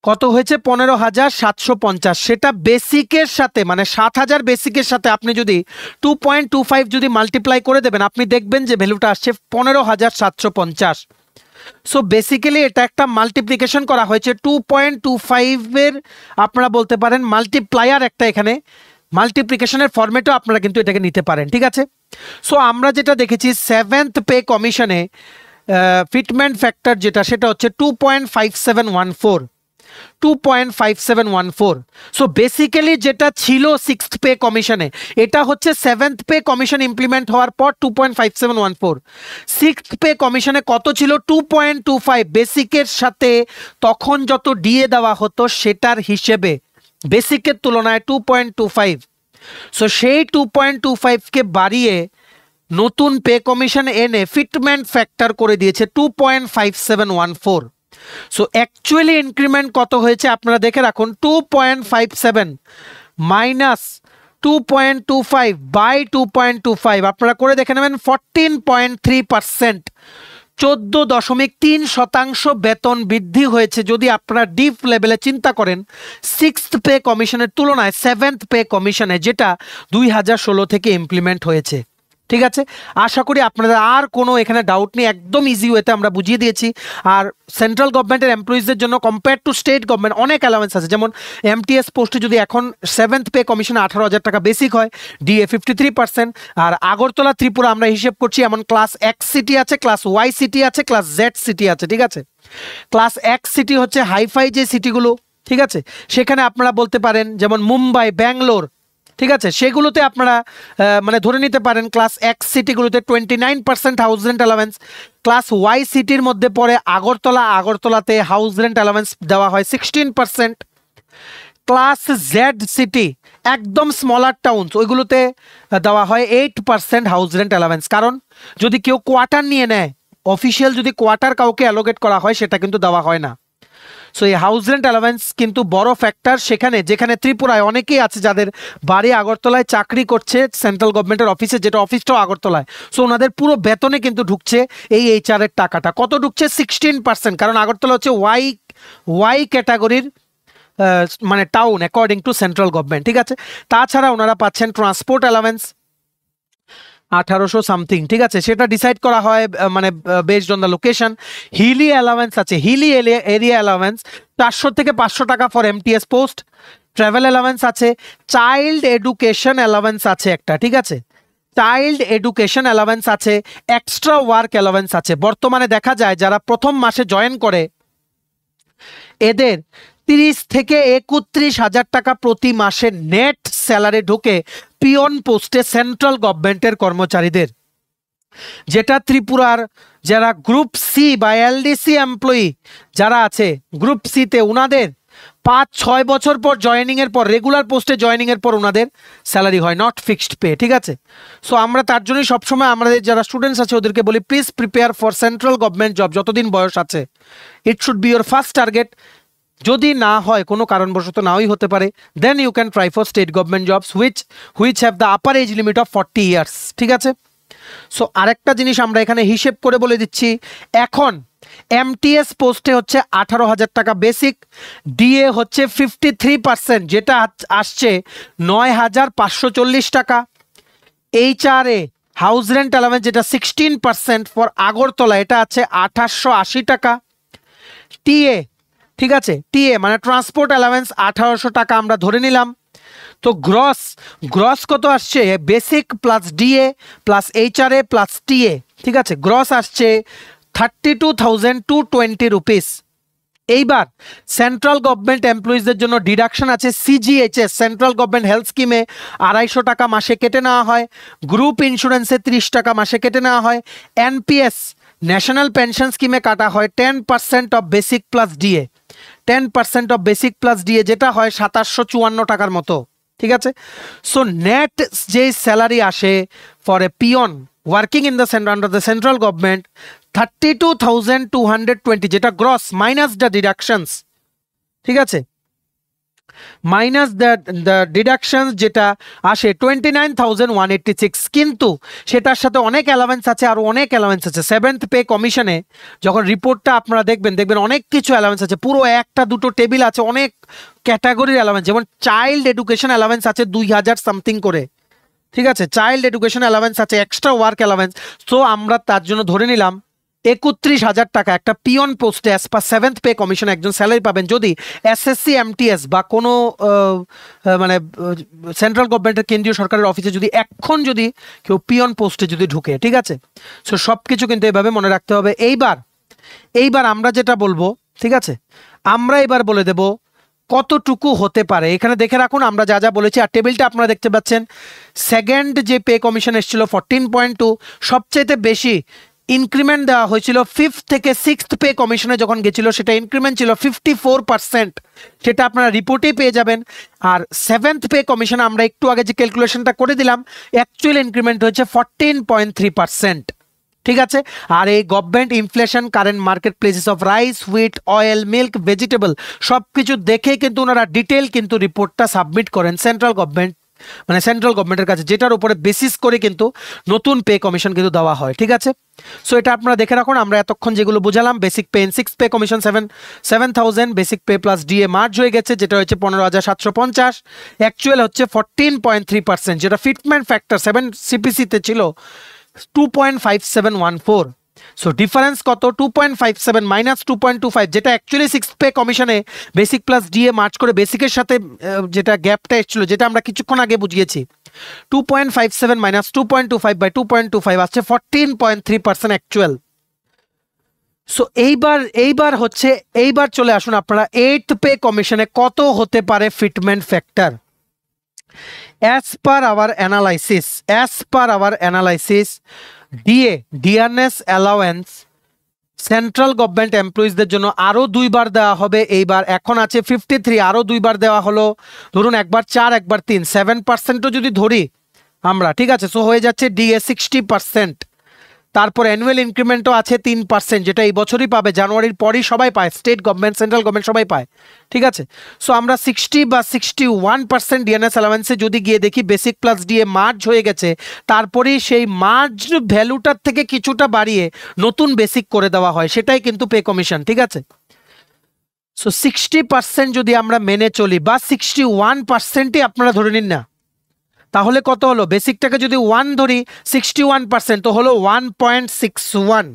কত হয়েছে? 15,750। সেটা বেসিকের সাথে, মানে 7,000 বেসিকের সাথে আপনি যদি 2.25 যদি মাল্টিপ্লাই করে দেবেন, আপনি দেখবেন যে ভ্যালুটা আসছে 15,750। সো বেসিক্যালি এটা একটা মাল্টিপ্লিকেশন করা হয়েছে 2.25-এর, আপনারা বলতে পারেন মাল্টিপ্লায়ার একটা, এখানে মাল্টিপ্লিকেশনের ফরম্যাটও আপনারা কিন্তু এটাকে নিতে পারেন। ঠিক আছে, সো আমরা যেটা দেখেছি 7th পে কমিশনে ফিটমেন্ট ফ্যাক্টর যেটা, সেটা হচ্ছে 2.5714। 2.5714। সো বেসিক্যালি যেটা ছিল সিক্সথ পে কমিশনে, এটা হচ্ছে সেভেন্থ পে কমিশন ইমপ্লিমেন্ট হওয়ার পর 2.5714। সিক্সথ পে কমিশনে কত ছিল? 2.25। বেসিকের সাথে তখন যত ডিএ দেওয়া হতো সেটার হিসেবে বেসিকের তুলনায় 2.25। সো সেই 2.25কে বাড়িয়ে নতুন পে কমিশন এনে ফিটমেন্ট ফ্যাক্টর করে দিয়েছে 2.5714। সো অ্যাকচুয়ালি ইনক্রিমেন্ট কত হয়েছে আপনারা দেখে রাখুন, 2.57 মাইনাস 2.25 বাই 2.25 আপনারা করে দেখে নেবেন 14.3%, 14.3% বেতন বৃদ্ধি হয়েছে। যদি আপনারা ডিপ লেভেলে চিন্তা করেন সিক্সথ পে কমিশনের তুলনায় সেভেন্থ পে কমিশনে, যেটা 2016 থেকে ইমপ্লিমেন্ট হয়েছে। ঠিক আছে, আশা করি আপনাদের আর কোনো এখানে ডাউট নেই, একদম ইজি ওয়েতে আমরা বুঝিয়ে দিয়েছি। আর সেন্ট্রাল গভর্নমেন্টের এমপ্লয়িজদের জন্য কম্পেয়ার টু স্টেট গভর্নমেন্ট অনেক অ্যালাওয়েন্স আছে। যেমন এমটিএস পোস্টে যদি এখন সেভেন্থ পে কমিশনে 18,000 টাকা বেসিক হয়, ডিএ 53%। আর আগরতলা ত্রিপুরা আমরা হিসেব করছি, এমন ক্লাস এক্স সিটি আছে, ক্লাস ওয়াই সিটি আছে, ক্লাস জেড সিটি আছে। ঠিক আছে, ক্লাস এক্স সিটি হচ্ছে হাইফাই যে সিটিগুলো, ঠিক আছে, সেখানে আপনারা বলতে পারেন যেমন মুম্বাই, ব্যাঙ্গালোর, ঠিক আছে, সেগুলোতে আপনারা মানে ধরে নিতে পারেন ক্লাস এক্স সিটিগুলোতে 29% house rent allowance. Class Y সিটির মধ্যে পড়ে আগরতলা, আগরতলাতে হাউস রেন্ট অ্যালাওয়েন্স দেওয়া হয় 16%। ক্লাস জেড সিটি একদম স্মলার টাউনস, ওইগুলোতে দেওয়া হয় 8% হাউস রেন্ট অ্যালাওয়েন্স। কারণ যদি কেউ কোয়ার্টার নিয়ে নেয়, অফিসিয়াল যদি কোয়ার্টার কাউকে অ্যালোকেট করা হয়, সেটা কিন্তু দেওয়া হয় না। সো এই হাউস রেন্ট অ্যালাওয়েন্স কিন্তু বড় ফ্যাক্টর সেখানে, যেখানে ত্রিপুরায় অনেকেই আছে যাদের বাড়ি আগরতলায়, চাকরি করছে সেন্ট্রাল গভর্নমেন্টের অফিসে, যেটা অফিসটাও আগরতলায়। সো ওনাদের পুরো বেতনে কিন্তু ঢুকছে এই এইচআর এর টাকাটা। কত ঢুকছে? 16%। কারণ আগরতলা হচ্ছে ওয়াই ক্যাটাগরির মানে town according to central government. ঠিক আছে, তাছাড়া ওনারা পাচ্ছেন ট্রান্সপোর্ট অ্যালাওয়েন্স 1800 সামথিং। ঠিক আছে, সেটা ডিসাইড করা হয় মানে based on the location. Hilly allowance আছে, হিলি এরিয়া অ্যালাওয়েন্স 400 থেকে 500 টাকা for MTS post. Travel allowance আছে, চাইল্ড এডুকেশন অ্যালাওয়েন্স আছে একটা। ঠিক আছে, চাইল্ড এডুকেশন অ্যালাওয়েন্স আছে, এক্সট্রা ওয়ার্ক অ্যালাওয়েন্স আছে। বর্তমানে দেখা যায় যারা প্রথম মাসে জয়েন করে এদের 30 থেকে 31,000 টাকা প্রতি মাসে নেট স্যালারি ঢোকে পিয়ন পোস্টে সেন্ট্রাল গভর্নমেন্টের কর্মচারীদের, যেটা ত্রিপুরার যারা গ্রুপ সি বা এলডিসি এমপ্লয়ি যারা আছে গ্রুপ সিতে, ওনাদের 5-6 বছর পর জয়েনিং এর পর, রেগুলার পোস্টে জয়েনিং এর পর ওনাদের স্যালারি হয়, নট ফিক্সড পে। ঠিক আছে, সো আমরা তার জন্যই সবসময় আমাদের যারা স্টুডেন্টস আছে ওদেরকে বলি, please prepare for central government job যতদিন বয়স আছে। It should be your first target. যদি না হয়, কোনো কারণবশত নাও হতে পারে, then you can try for state government jobs which have the upper age limit of 40 years. ঠিক আছে, সো আরেকটা জিনিস আমরা এখানে হিসেব করে বলে দিচ্ছি। এখন এমটিএস পোস্টে হচ্ছে 18,000 টাকা বেসিক, ডিএ হচ্ছে 53%, যেটা আসছে 9,540 টাকা। এইচআরএ হাউস রেন্ট অ্যালাওয়েন্স যেটা 16% ফর আগরতলা, এটা আছে 2880 টাকা। টিএ, ঠিক আছে, টিএ মানে ট্রান্সপোর্ট অ্যালাওয়েন্স 1800 টাকা আমরা ধরে নিলাম। তো গ্রস কত আসছে? Basic plus DA plus HRA plus TA, ঠিক আছে, গ্রস আসছে 32,220 রুপিস। এইবার সেন্ট্রাল গভর্নমেন্ট এমপ্লয়িজদের জন্য ডিডাকশন আছে। সিজিএইচএস সেন্ট্রাল গভর্নমেন্ট হেলথ স্কিমে 250 টাকা মাসে কেটে নেওয়া হয়, গ্রুপ ইন্স্যুরেন্সে 30 টাকা মাসে কেটে নেওয়া হয়, এনপিএস ন্যাশনাল পেনশন স্কিমে কাটা হয় 10% of basic plus DA, 10% of basic plus DA, যেটা হয় 2754 টাকার মতো। ঠিক আছে, সো নেট যে স্যালারি আসে for a peon working in the under the central government 32,220, যেটা গ্রস মাইনাস দ্য ডিডাকশনস। ঠিক আছে, মাইনাস দ্য ডিডাকশন যেটা আসে 29,186, কিন্তু সেটার সাথে অনেক অ্যালাওয়েন্স আছে, আর অনেক অ্যালাওয়েন্স আছে। সেভেন্থ পে কমিশনে যখন রিপোর্টটা আপনারা দেখবেন অনেক কিছু অ্যালাওয়েন্স আছে, পুরো একটা দুটো টেবিল আছে, অনেক ক্যাটাগরির অ্যালাওয়েন্স। যেমন চাইল্ড এডুকেশন অ্যালাওয়েন্স আছে 2,000 সামথিং করে। ঠিক আছে, চাইল্ড এডুকেশন অ্যালাওয়েন্স আছে, এক্সট্রা ওয়ার্ক অ্যালাওয়েন্স। সো আমরা তার জন্য ধরে নিলাম 31,000 টাকা একটা পিয়ন পোস্টে as per seventh pay commission একজন স্যালারি পাবেন, যদি এসএসসি এমটিএস বা কোনো মানে সেন্ট্রাল গভর্নমেন্টের কেন্দ্রীয় সরকারের অফিসে যদি এখন যদি কেউ পিয়ন পোস্টে যদি ঢুকে। ঠিক আছে, সো সব কিছু কিন্তু এভাবে মনে রাখতে হবে। এইবার আমরা যেটা বলবো ঠিক আছে, আমরা এবার বলে দেব কতটুকু হতে পারে। এখানে দেখে রাখুন আমরা যা যা বলেছি, আর টেবিলটা আপনারা দেখতে পাচ্ছেন। সেকেন্ড যে পে কমিশন এসেছিল 14.2, সবচেয়ে বেশি ইনক্রিমেন্ট দেওয়া হয়েছিল ফিফথ থেকে সিক্সথ পে কমিশনে যখন গেছিল, সেটা ইনক্রিমেন্ট ছিল 54%, সেটা আপনারা রিপোর্টেই পেয়ে যাবেন। আর সেভেন্থ পে কমিশনে আমরা একটু আগে যে ক্যালকুলেশনটা করে দিলাম, অ্যাকচুয়াল ইনক্রিমেন্ট হয়েছে 14.3%। ঠিক আছে, আর এই government inflation, current market places of rice, wheat, oil, milk, vegetable সব কিছু দেখে কিন্তু ওনারা ডিটেল কিন্তু রিপোর্টটা সাবমিট করেন সেন্ট্রাল গভর্নমেন্ট, মানে সেন্ট্রাল গভর্নমেন্টের কাছে, যেটার উপরে বেসিস করে কিন্তু নতুন পে কমিশন কিন্তু দেওয়া হয়। ঠিক আছে, সো এটা আপনারা দেখে রাখুন। আমরা এতক্ষণ যেগুলো বুঝালাম, basic pay in six pay commission 7,000, basic pay plus DA merge হয়ে গেছে, যেটা হচ্ছে 15,750, অ্যাকচুয়াল হচ্ছে 14.3%, যেটা ফিটমেন্ট ফ্যাক্টর 7 সিপিসিতে ছিল 2.5714। সো ডিফারেন্স কত? 2.57 মাইনাস 2.25, যেটা অ্যাকচুয়ালি সিক্স পে কমিশনে বেসিক প্লাস ডিএ মার্চ করে বেসিকের সাথে যেটা গ্যাপটা এসেছিল, যেটা আমরা কিছুক্ষণ আগে বুঝিয়েছি, 2.57 মাইনাস 2.25 বাই 2.25 আসছে 14.3% অ্যাকচুয়াল। সো এইবার চলে আসুন আপনারা এইথ পে কমিশনে কত হতে পারে fitment factor. As per our analysis, DA, dearness allowance central government এমপ্লয়িজদের জন্য আরও 2বার দেওয়া হবে। এইবার এখন আছে 53, আরও 2বার দেওয়া হলো, ধরুন একবার 4 একবার 3, 7%ও যদি ধরি আমরা, ঠিক আছে, সো হয়ে যাচ্ছে DA 60%। তারপর অ্যানুয়াল ইনক্রিমেন্টও আছে 3%, যেটা এই বছরই পাবে, জানুয়ারির পরই সবাই পায়, স্টেট গভর্নমেন্ট, সেন্ট্রাল গভর্নমেন্ট সবাই পায়। ঠিক আছে, সো আমরা 60 বা 61% ডিএনএস অ্যালাওয়েন্সে যদি গিয়ে দেখি বেসিক প্লাস ডিএ মার্জ হয়ে গেছে, তারপরেই সেই মার্জ ভ্যালুটার থেকে কিছুটা বাড়িয়ে নতুন বেসিক করে দেওয়া হয়, সেটাই কিন্তু পে কমিশন। ঠিক আছে, সো 60% যদি আমরা মেনে চলি, বা 61%ই আপনারা ধরে নিন না, তাহলে কত হলো? বেসিকটাকে যদি 1 ধরি, 61% তো হলো 1.61।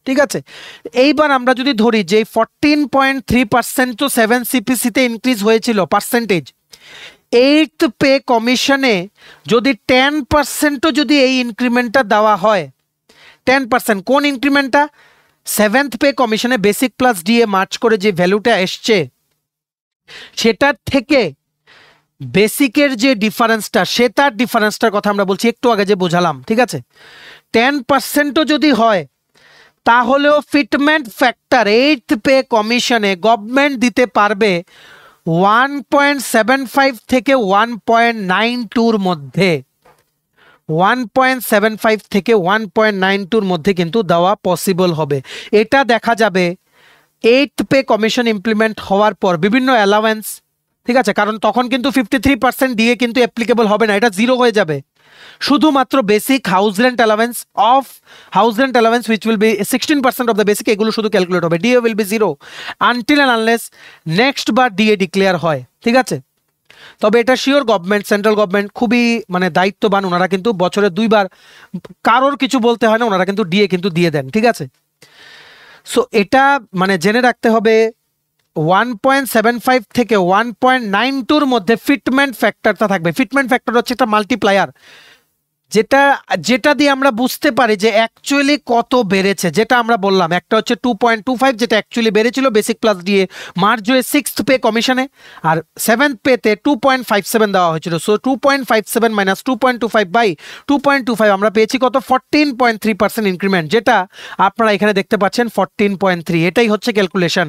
ঠিক আছে, এইবার আমরা যদি ধরি যে 14.3% তো 7 সিপিসিতে ইনক্রিজ হয়েছিল পার্সেন্টেজ, এইথ পে কমিশনে যদি 10%ও যদি এই ইনক্রিমেন্টটা দেওয়া হয়, 10%, কোন ইনক্রিমেন্টটা? সেভেন্থ পে কমিশনে বেসিক প্লাস ডিএ মার্চ করে যে ভ্যালুটা এসছে, সেটার থেকে বেসিকের যে ডিফারেন্সটা, সেটার ডিফারেন্সটার কথা আমরা বলছি, একটু আগে যে বোঝালাম। ঠিক আছে, 10%ও যদি হয়, তাহলেও ফিটমেন্ট ফ্যাক্টর এইথ পে কমিশনে গভর্নমেন্ট দিতে পারবে 1.75 থেকে 1.92-র মধ্যে, 1.75 থেকে 1.92-র মধ্যে কিন্তু দেওয়া পসিবল হবে। এটা দেখা যাবে এইথ পে কমিশন ইমপ্লিমেন্ট হওয়ার পর বিভিন্ন অ্যালাওয়েন্স, ঠিক আছে, কারণ তখন কিন্তু 53% দিয়ে কিন্তু অ্যাপ্লিকেবল হবে না, এটা জিরো হয়ে যাবে। শুধুমাত্র basic house rent allowance which will be 16% of the basic, এগুলো শুধু ক্যালকুলেট হবে, DA will be zero until and unless next bar DA declare হয়। ঠিক আছে, তবে এটা শিওর গভর্নমেন্ট, সেন্ট্রাল গভর্নমেন্ট খুবই মানে দায়িত্ববান, ওনারা কিন্তু বছরে 2বার কারোর কিছকিছু বলতে হয় না, ওনারা কিন্তু ডিএ কিন্তু দিয়ে দেন। ঠিক আছে, সো এটা মানে জেনে রাখতে হবে 1.75 থেকে 1.92-র মধ্যে ফিটমেন্ট ফ্যাক্টরটা থাকবে। ফিটমেন্ট ফ্যাক্টর হচ্ছে একটা মাল্টিপ্লায়ার, যেটা দিয়ে আমরা বুঝতে পারি যে অ্যাকচুয়ালি কত বেড়েছে। যেটা আমরা বললাম, একটা হচ্ছে 2.25, যেটা অ্যাকচুয়ালি বেড়েছিল বেসিক প্লাস ডিএ মার্জ হয়ে সিক্সথ পে কমিশনে, আর সেভেন্থ পেতে 2.57 দেওয়া হয়েছিল। সো 2.57 মাইনাস 2.25 বাই 2.25 আমরা পেয়েছি কত? 14.3% ইনক্রিমেন্ট, যেটা আপনারা এখানে দেখতে পাচ্ছেন 14.3। এটাই হচ্ছে ক্যালকুলেশন।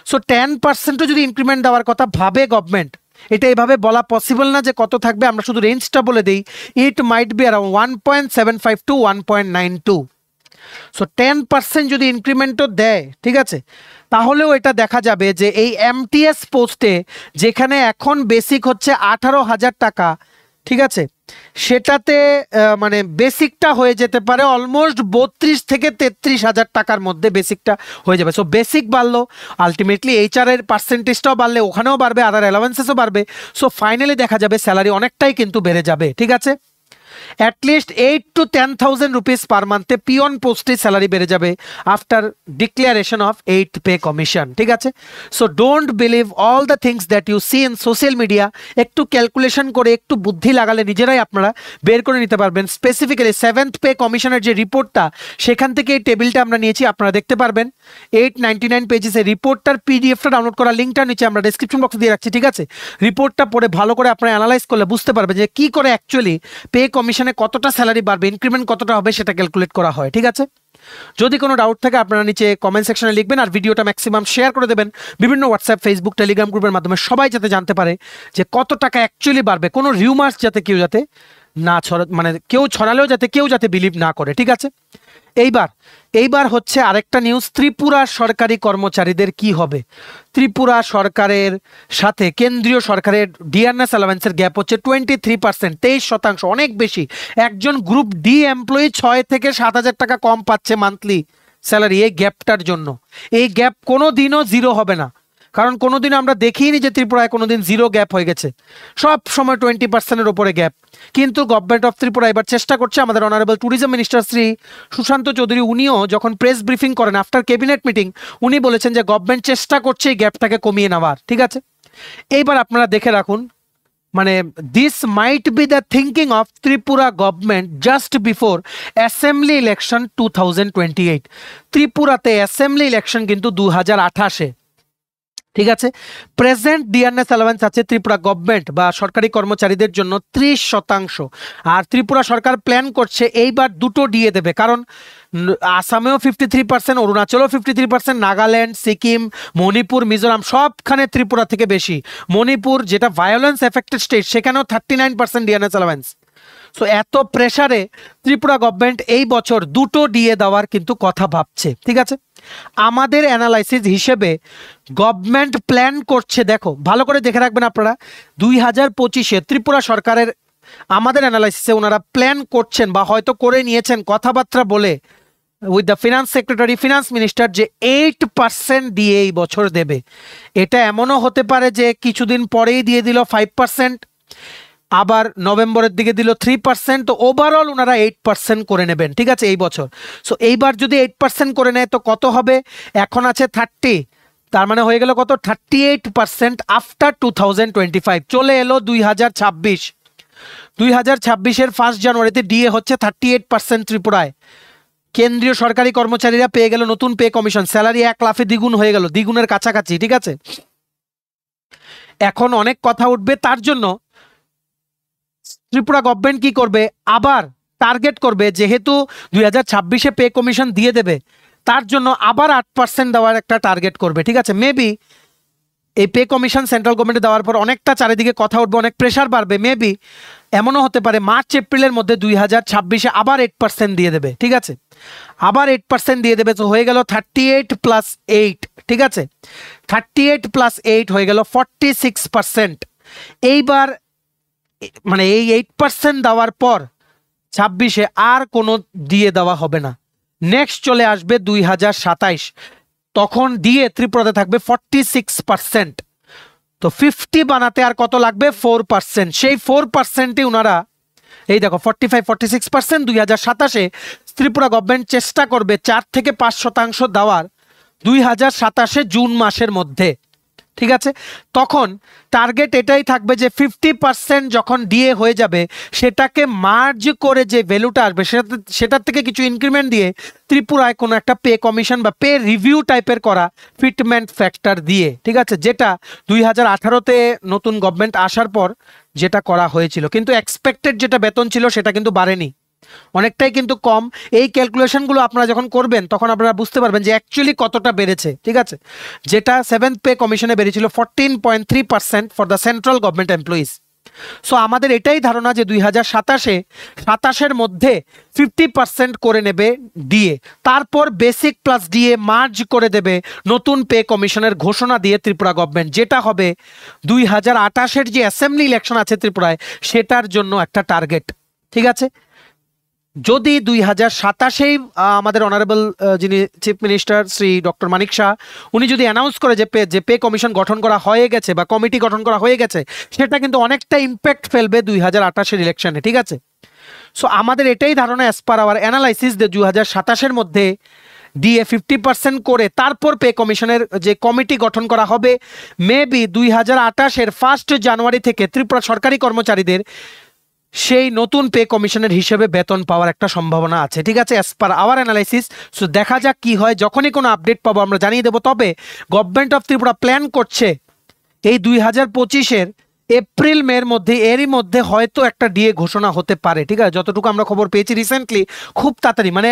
সো 10%ও যদি ইনক্রিমেন্ট দেওয়ার কথা ভাবে গভর্নমেন্ট, এটা এইভাবে বলা পসিবল না যে কত থাকবে, আমরা শুধু রেঞ্জটা বলে দিই, it might be around 1.75 to 1.92। So 10% যদি ইনক্রিমেন্টও দেয়, ঠিক আছে, তাহলেও এটা দেখা যাবে যে এই এমটিএস পোস্টে যেখানে এখন বেসিক হচ্ছে 18,000 টাকা, ঠিক আছে, সেটাতে মানে বেসিকটা হয়ে যেতে পারে অলমোস্ট 32 থেকে 33,000 টাকার মধ্যে বেসিকটা হয়ে যাবে। সো বেসিক বাড়লো, আলটিমেটলি এইচআর এর পার্সেন্টেজটাও বাড়লে ওখানেও বাড়বে, আদার অ্যালাওয়েন্সেসও বাড়বে। সো ফাইনালি দেখা যাবে স্যালারি অনেকটাই কিন্তু বেড়ে যাবে। ঠিক আছে, অ্যাটলিস্ট 8 to 10,000 রুপিস পার মান্থে পিয়ন পোস্টে স্যালারি বেড়ে যাবে after declaration of 8th pay commission. ঠিক আছে, so don't believe all the things that you see in social media. একটু ক্যালকুলেশন করে একটু বুদ্ধি লাগালে নিজেরাই আপনারা বের করে নিতে পারবেন। স্পেসিফিক্যালি 7th পে কমিশনের যে রিপোর্টটা, সেখান থেকে এই টেবিলটা আমরা নিয়েছি, আপনারা দেখতে পারবেন 899 পেজেসের রিপোর্টটার পিডিএফটা ডাউনলোড করার লিঙ্কটা নিচে আমরা ডেসক্রিপশন বক্সে দিয়ে রাখছি। ঠিক আছে, রিপোর্টটা পড়ে ভালো করে আপনারা অ্যানালাইজ করলে বুঝতে পারবেন যে কি করে অ্যাকচুয়ালি পে কমিশনে কতটা স্যালারি বাড়বে, ইনক্রিমেন্ট কতটা হবে সেটা ক্যালকুলেট করা হয়। ঠিক আছে, যদি কোনো ডাউট থাকে আপনারা নিচে কমেন্ট সেকশনে লিখবেন, আর ভিডিওটা ম্যাক্সিমাম শেয়ার করে দেবেন বিভিন্ন হোয়াটসঅ্যাপ, ফেসবুক, টেলিগ্রাম গ্রুপের মাধ্যমে, সবাই যাতে জানতে পারে যে কত টাকা অ্যাকচুয়ালি বাড়বে। কোনো রিউমার্স যাতে কেউ যাতে না মানে কেউ ছড়ালেও যাতে কেউ বিলিভ না করে। ঠিক আছে, এইবার হচ্ছে আরেকটা নিউজ, ত্রিপুরা সরকারি কর্মচারীদের কি হবে। ত্রিপুরা সরকারের সাথে কেন্দ্রীয় সরকারের ডিআরএস অ্যালাওয়েন্সের গ্যাপ হচ্ছে 23%, 23%, অনেক বেশি। একজন গ্রুপ ডি এমপ্লয়ি 6 থেকে 7,000 টাকা কম পাচ্ছে মান্থলি স্যালারি এই গ্যাপটার জন্য। এই গ্যাপ কোনো দিনও জিরো হবে না, কারণ কোনোদিন আমরা দেখিনি যে ত্রিপুরায় কোনোদিন জিরো গ্যাপ হয়ে গেছে, সব সময় 20%-এর উপরে গ্যাপ। কিন্তু গভর্নমেন্ট অফ ত্রিপুরা এবার চেষ্টা করছে, আমাদের honourable tourism minister Shri Sushant Chowdhury, উনিও যখন প্রেস ব্রিফিং করেন আফটার ক্যাবিনেট মিটিং, উনি বলেছেন যে গভর্নমেন্ট চেষ্টা করছে এই গ্যাপটাকে কমিয়ে নেওয়ার। ঠিক আছে, এইবার আপনারা দেখে রাখুন, মানে this might be the thinking of Tripura government just before assembly election 2028। ত্রিপুরাতে অ্যাসেম্বলি ইলেকশন কিন্তু 2028-এ। ঠিক আছে, প্রেজেন্ট ডিআরএস অ্যালাওয়েন্স আছে ত্রিপুরা গভর্নমেন্ট বা সরকারি কর্মচারীদের জন্য 30%, আর ত্রিপুরা সরকার প্ল্যান করছে এইবার দুটো ডিএ দেবে, কারণ আসামেও 53%, অরুণাচলও 53%, নাগাল্যান্ড, সিকিম, মণিপুর, মিজোরাম সবখানে ত্রিপুরা থেকে বেশি। মণিপুর যেটা ভায়োলেন্স এফেক্টেড স্টেট, সেখানেও 39% ডিআরএস অ্যালাওয়েন্স। সো এত প্রেসারে ত্রিপুরা গভর্নমেন্ট এই বছর দুটো ডিএ দেওয়ার কিন্তু কথা ভাবছে। ঠিক আছে, আমাদের অ্যানালাইসিস হিসেবে গভর্নমেন্ট প্ল্যান করছে, দেখো ভালো করে দেখে রাখবেন আপনারা, 2025-এ ত্রিপুরা সরকারের আমাদের অ্যানালাইসিসে ওনারা প্ল্যান করছেন বা হয়তো করে নিয়েছেন কথাবার্তা বলে with the finance secretary, finance minister, যে 8% দিয়ে এই বছর দেবে। এটা এমনও হতে পারে যে কিছুদিন পরেই দিয়ে দিল 5%, আবার নভেম্বরের দিকে দিল 3%, তো ওভারঅল ওনারা 8% করে নেবেন। ঠিক আছে, এই বছর। সো এইবার যদি 8% করে নেয় তো কত হবে, এখন আছে 30, তার মানে হয়ে গেল কত, 38% আফটার 2025। চলে এলো 2026, 2026-এর 1 জানুয়ারিতে ডিএ হচ্ছে 38% ত্রিপুরায়। কেন্দ্রীয় সরকারি কর্মচারীরা পেয়ে গেল নতুন পে কমিশন, স্যালারি 1 লাফে দ্বিগুণ হয়ে গেল, দ্বিগুণের কাছাকাছি। ঠিক আছে, এখন অনেক কথা উঠবে, তার জন্য ত্রিপুরা গভর্নমেন্ট কি করবে, আবার টার্গেট করবে, যেহেতু 2026-এ পে কমিশন দিয়ে দেবে, তার জন্য আবার 8% দেওয়ার একটা টার্গেট করবে। ঠিক আছে, মেবি এই পে কমিশন সেন্ট্রাল গভর্নমেন্টে দেওয়ার পর অনেকটা চারিদিকে কথা উঠবে, অনেক প্রেশার বাড়বে, মেবি এমনও হতে পারে মার্চ এপ্রিলের মধ্যে 2026-এ আবার 8% দিয়ে দেবে। ঠিক আছে, আবার 8% দিয়ে দেবে, তো হয়ে গেল 38 + 8। ঠিক আছে, 38 + 8 হয়ে গেল 46%। এইবার মানে এই 8% দেওয়ার পর 26-এ আর কোনো দিয়ে দেওয়া হবে না। নেক্সট চলে আসবে 2027, তখন দিয়ে ত্রিপুরাতে থাকবে 46%। তো 50 বানাতে আর কত লাগবে, 4%। সেই 4%ই ওনারা, এই দেখো 45-46%, 2027-এ ত্রিপুরা গভর্নমেন্ট চেষ্টা করবে 4 থেকে 5% দেওয়ার 2027-এ জুন মাসের মধ্যে। ঠিক আছে, তখন টার্গেট এটাই থাকবে যে 50% যখন ডিএ হয়ে যাবে, সেটাকে মার্জ করে যে ভ্যালুটা আসবে সেটার থেকে কিছু ইনক্রিমেন্ট দিয়ে ত্রিপুরায় কোনো একটা পে কমিশন বা পে রিভিউ টাইপের করা ফিটমেন্ট ফ্যাক্টর দিয়ে। ঠিক আছে, যেটা 2018-তে নতুন গভর্নমেন্ট আসার পর যেটা করা হয়েছিল, কিন্তু এক্সপেক্টেড যেটা বেতন ছিল সেটা কিন্তু বাড়েনি, অনেকটাই কিন্তু কম। এই ক্যালকুলেশনগুলো আপনারা যখন করবেন তখন আপনারা বুঝতে পারবেন যে অ্যাকচুয়ালি কতটা বেড়েছে। ঠিক আছে, যেটা 7th পে কমিশনে বেড়েছিল 14.3% for the central government employees. So আমাদের এটাই ধারণা যে 2027-এর মধ্যে 50% করে নেবে ডিএ, তারপর বেসিক প্লাস ডিএ মার্জ করে দেবে নতুন পে কমিশনের ঘোষণা দিয়ে ত্রিপুরা গভর্নমেন্ট, যেটা হবে 2028-এর যে অ্যাসেম্বলি ইলেকশন আছে ত্রিপুরায় সেটার জন্য একটা টার্গেট। ঠিক আছে, যদি 2027-এই আমাদের অনারেবল যিনি চিফ মিনিস্টার শ্রী ডক্টর মানিক শাহ, উনি যদি অ্যানাউন্স করে যে পে কমিশন গঠন করা হয়ে গেছে বা কমিটি গঠন করা হয়ে গেছে, সেটা কিন্তু অনেকটা ইম্প্যাক্ট ফেলবে 2028-এর ইলেকশনে। ঠিক আছে, সো আমাদের এটাই ধারণা অ্যাজ পার আওয়ার অ্যানালাইসিস যে 2027-এর মধ্যে ডিএ 50% করে তারপর পে কমিশনের যে কমিটি গঠন করা হবে, মেবি 2028-এর 1 জানুয়ারি থেকে ত্রিপুরা সরকারি কর্মচারীদের সেই নতুন পে কমিশনের হিসেবে বেতন পাওয়ার একটা সম্ভাবনা আছে। ঠিক আছে, as per our analysis. So দেখা যাক কি হয়, যখনই কোনো আপডেট পাবো আমরা জানিয়ে দেবো। তবে গভর্নমেন্ট অফ ত্রিপুরা প্ল্যান করছে এই 2025-এর এপ্রিল মের মধ্যে, এরই মধ্যে হয়তো একটা ডিএ ঘোষণা হতে পারে। ঠিক আছে, যতটুকু আমরা খবর পেয়েছি রিসেন্টলি, খুব তাড়াতাড়ি মানে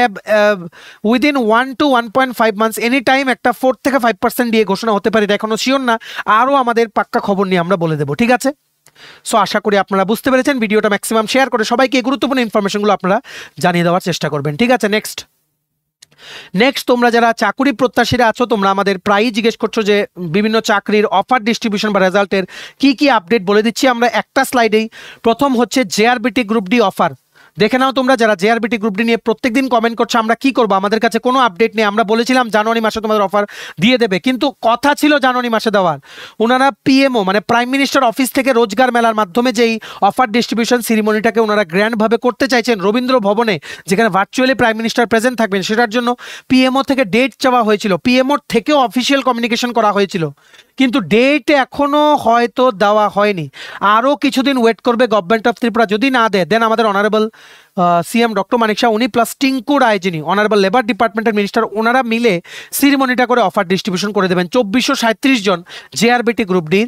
within 1 to 1.5 months any time একটা 4 থেকে 5% ডিএ ঘোষণা হতে পারে। এটা এখনো শিওর না, আরও আমাদের পাক্কা খবর নিয়ে আমরা বলে দেবো। ঠিক আছে, সো আশা করি আপনারা বুঝতে পেরেছেন। ভিডিওটা ম্যাক্সিমাম শেয়ার করে সবাইকে গুরুত্বপূর্ণ ইনফরমেশনগুলো আপনারা জানিয়ে দেওয়ার চেষ্টা করবেন। ঠিক আছে, নেক্সট তোমরা যারা চাকরি প্রত্যাশীরা আছো, তোমরা আমাদের প্রায়ই জিজ্ঞেস করছো যে বিভিন্ন চাকরির অফার ডিস্ট্রিবিউশন বা রেজাল্টের কি কি আপডেট বলে দিচ্ছি আমরা একটা স্লাইডেই। প্রথম হচ্ছে জেআরবিটি গ্রুপ ডি অফার। দেখে নাও তোমরা যারা জেআরবিটি গ্রুপ ডি নিয়ে প্রত্যেকদিন কমেন্ট করছো আমরা কি করবো, আমাদের কাছে কোনো আপডেট নেই। আমরা বলেছিলাম জানুয়ারি মাসে তোমাদের অফার দিয়ে দেবে, কিন্তু কথা ছিল জানুয়ারি মাসে দেওয়ার। ওনারা পিএমও মানে প্রাইম মিনিস্টার অফিস থেকে রোজগার মেলার মাধ্যমে যেই অফার ডিস্ট্রিবিউশন সেরিমনিটাকে ওনারা গ্র্যান্ডভাবে করতে চাইছেন রবীন্দ্র ভবনে, যেখানে ভার্চুয়ালি প্রাইম মিনিস্টার প্রেজেন্ট থাকবেন, সেটার জন্য পিএমও থেকে ডেট চাওয়া হয়েছিল, পিএমওর থেকেও অফিসিয়াল কমিউনিকেশন করা হয়েছিল, কিন্তু ডেট এখনো হয়তো দেওয়া হয়নি। আরও কিছুদিন ওয়েট করবে গভর্নমেন্ট অফ ত্রিপুরা। যদি না দেয় দেন আমাদের অনারেবল সিএম ডক্টর মানিক শাহ, উনি প্লাস টিঙ্কু রায় যিনি অনারেবল লেবার ডিপার্টমেন্টের মিনিস্টার, ওনারা মিলে সিরিমনিটা করে অফার ডিস্ট্রিবিউশন করে দেবেন 2437 জন জেআরবিটি গ্রুপ ডির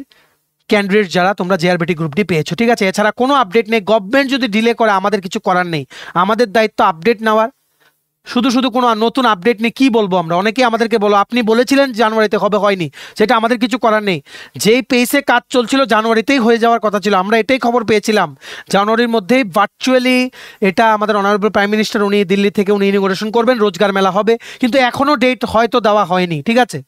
ক্যান্ডিডেট যারা তোমরা জেআরবিটি গ্রুপ ডি পেয়েছো। ঠিক আছে, এছাড়া কোনো আপডেট নেই। গভর্নমেন্ট যদি ডিলে করে আমাদের কিছু করার নেই, আমাদের দায়িত্ব আপডেট নেওয়ার। শুধু শুধু কোনো নতুন আপডেট নিয়ে কি বলবো আমরা? অনেকেই আমাদেরকে বলো আপনি বলেছিলেন জানুয়ারিতে হবে, হয়নি, সেটা আমাদের কিছু করার নেই। যেই পেসে কাজ চলছিল জানুয়ারিতেই হয়ে যাওয়ার কথা ছিল, আমরা এটাই খবর পেয়েছিলাম জানুয়ারির মধ্যেই ভার্চুয়ালি এটা আমাদের অনারেবল প্রাইম মিনিস্টার উনি দিল্লি থেকে উনি ইনগুরেশন করবেন, রোজগার মেলা হবে, কিন্তু এখনও ডেট হয়তো দেওয়া হয়নি। ঠিক আছে,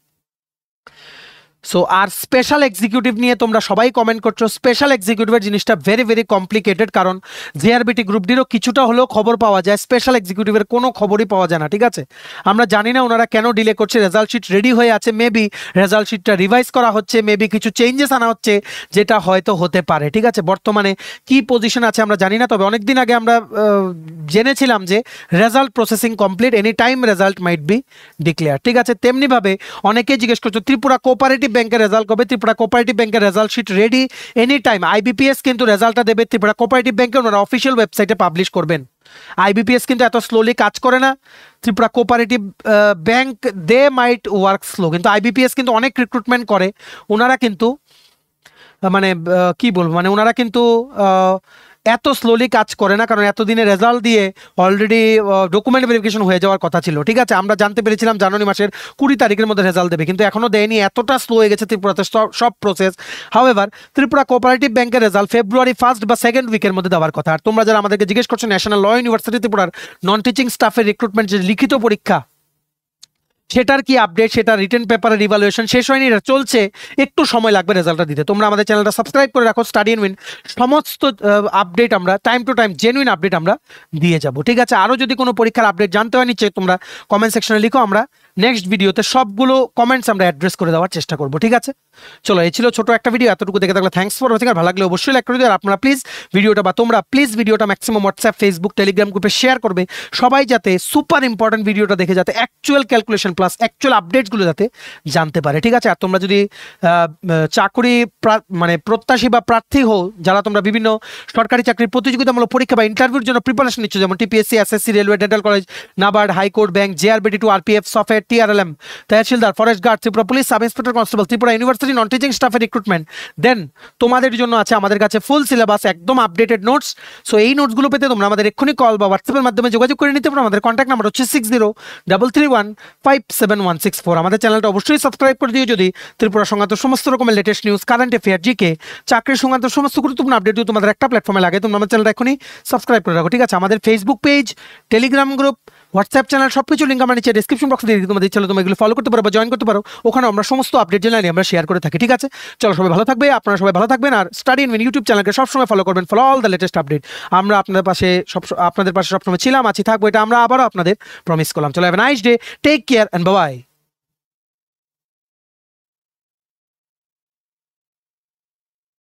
সো আর স্পেশাল এক্সিকিউটিভ নিয়ে তোমরা সবাই কমেন্ট করছো। স্পেশাল এক্সিকিউটিভের জিনিসটা ভেরি ভেরি কমপ্লিকেটেড, কারণ জেআরবিটি গ্রুপ ডিরও কিছুটা হলেও খবর পাওয়া যায়, স্পেশাল এক্সিকিউটিভের কোনো খবরই পাওয়া যায় না। ঠিক আছে, আমরা জানি না ওনারা কেন ডিলে করছে। রেজাল্ট শিট রেডি হয়ে আছে, মেবি রেজাল্ট শিটটা রিভাইজ করা হচ্ছে, মেবি কিছু চেঞ্জেস আনা হচ্ছে, যেটা হয়তো হতে পারে। ঠিক আছে, বর্তমানে কি পজিশন আছে আমরা জানি না, তবে অনেকদিন আগে আমরা জেনেছিলাম যে result processing complete, any time result might be declare. ঠিক আছে, তেমনিভাবে অনেকেই জিজ্ঞেস করছো ত্রিপুরা কোঅপারেটিভ ব্যাংকের রেজাল্ট কবে? ত্রিপুরা কোঅপারেটিভ ব্যাংকের result sheet ready, any time. IBPS কিন্তু রেজাল্টটা দেবে ত্রিপুরা কোঅপারেটিভ ব্যাংকে, ওনারা অফিসিয়াল ওয়েবসাইটে পাবলিশ করবেন। আইবিপিএস কিন্তু এত স্লোলি কাজ করে না, ত্রিপুরা কোঅপারেটিভ ব্যাংক দে মাইট ওয়ার্ক স্লো, কিন্তু আইবিপিএস কিন্তু অনেক রিক্রুটমেন্ট করে। ওনারা কিন্তু মানে কি বলবো, মানে ওনারা কিন্তু এত স্লোলি কাজ করে না, কারণ এতদিনে রেজাল্ট দিয়ে অলরেডি ডকুমেন্ট ভেরিফিকেশন হয়ে যাওয়ার কথা ছিল। ঠিক আছে, আমরা জানতে পেরেছিলাম জানুয়ারি মাসের 20 তারিখের মধ্যে রেজাল্ট দেবে, কিন্তু এখনও দেয়নি। এতটা স্লো হয়ে গেছে ত্রিপুরাতে সব প্রসেস। হাউএভার ত্রিপুরা কোঅপারেটিভ ব্যাংকের রেজাল্ট ফেব্রুয়ারি 1 বা 2 উইকের মধ্যে দেওয়ার কথা। আর তোমরা যারা আমাদেরকে জিজ্ঞেস করছো ন্যাশনাল ল ইউনিভার্সিটি ত্রিপুরার নন টিচিং স্টাফের রিক্রুটমেন্ট যে লিখিত পরীক্ষা, সেটার কি আপডেট, সেটা রিটেন পেপারের রিভ্যালুয়েশন শেষ হয়নি, এটা চলছে, একটু সময় লাগবে রেজাল্টটা দিতে। তোমরা আমাদের চ্যানেলটা সাবস্ক্রাইব করে রাখো, স্টাডি এন্ড উইন, সমস্ত আপডেট আমরা time to time genuine update আমরা দিয়ে যাব। ঠিক আছে, আরও যদি কোনো পরীক্ষার আপডেট জানতে হয় নিচে তোমরা কমেন্ট সেকশনে লিখো, আমরা নেক্সট ভিডিওতে সবগুলো কমেন্টস আমরা অ্যাড্রেস করে দেওয়ার চেষ্টা করবো। ঠিক আছে, চলো এই ছিল ছোট একটা ভিডিও, এতটুকু দেখে থাকলে থ্যাঙ্কস ফর ওয়াচিং। আর ভালো লাগলে অবশ্যই লাইক করে দিও। আর আপনারা প্লিজ ভিডিওটা বা তোমরা প্লিজ ভিডিওটা ম্যাক্সিমাম হোয়াটসঅ্যাপ, ফেসবুক, টেলিগ্রাম গ্রুপে শেয়ার করবে, সবাই যাতে সুপার ইম্পর্টেন্ট ভিডিওটা দেখে যাতে অ্যাকচুয়াল ক্যালকুলেশন প্লাস অ্যাকচুয়াল আপডেটসগুলো যাতে জানতে পারে। ঠিক আছে, আর তোমরা যদি চাকরি মানে প্রত্যাশী বা প্রার্থী হও, যারা তোমরা বিভিন্ন সরকারি চাকরির প্রতিযোগিতামূলক পরীক্ষা বা ইন্টারভিউর জন্য প্রিপারেশন নিচ্ছ, যেমন TPSC, SSC, railway, dental college, NABARD, high court, bank, JRBT 2, RPF, software, TRLM, tehsildar, forest guard, Tripura police, sub inspector, constable, Tripura university non teaching স্টাফের রিক্রুটমেন্ট, দেন তোমাদের জন্য আছে আমাদের কাছে ফুল সিলেবাস, একদম আপডেটেড নোটস। সো এই নোটসগুলো পেতে তোমরা আমাদের এক্ষুনি কল বা হোয়াটসঅ্যাপের মাধ্যমে যোগাযোগ করে নিতে পারো। আমাদের কন্ট্যাক্ট নাম্বার হচ্ছে 6033157164। আমাদের চ্যানেলটা অবশ্যই সাবস্ক্রাইব করে দিও যদি ত্রিপুরা সংক্রান্ত সমস্ত রকমের latest news, current affair, GK, চাকরির সংক্রান্ত সমস্ত গুরুত্বপূর্ণ আপডেট যদি তোমাদের একটা প্ল্যাটফর্মে লাগে, তোমরা আমার চ্যানেলটা এখনই সাবস্ক্রাইব করে রাখো। ঠিক আছে, আমাদের Facebook page, Telegram group, WhatsApp channel সবকিছু লিঙ্ক আমরা নিচে ডেসক্রিপশন বক্সে দিয়ে দিই, তোমাদের ইচ্ছা হলে তোমরা এগুলো ফলো করতে পারো বা জয়েন করতে পারো, ওখানে আমরা সমস্ত আপডেট জানাই আমরা শেয়ার করে থাকি। ঠিক আছে, চলো সবাই ভালো থাকবে, আপনারা সবাই ভালো থাকবেন, আর স্টাডি ইন ইউটিউব চ্যানেলকে সবসময় ফলো করবেন, follow all the latest update. আমরা আপনাদের পাশে সবসময় ছিলাম, আছি, থাকবো, এটা আমরা আবারও আপনাদের প্রমিস করলাম। চলো have a nice day, take care and bye by.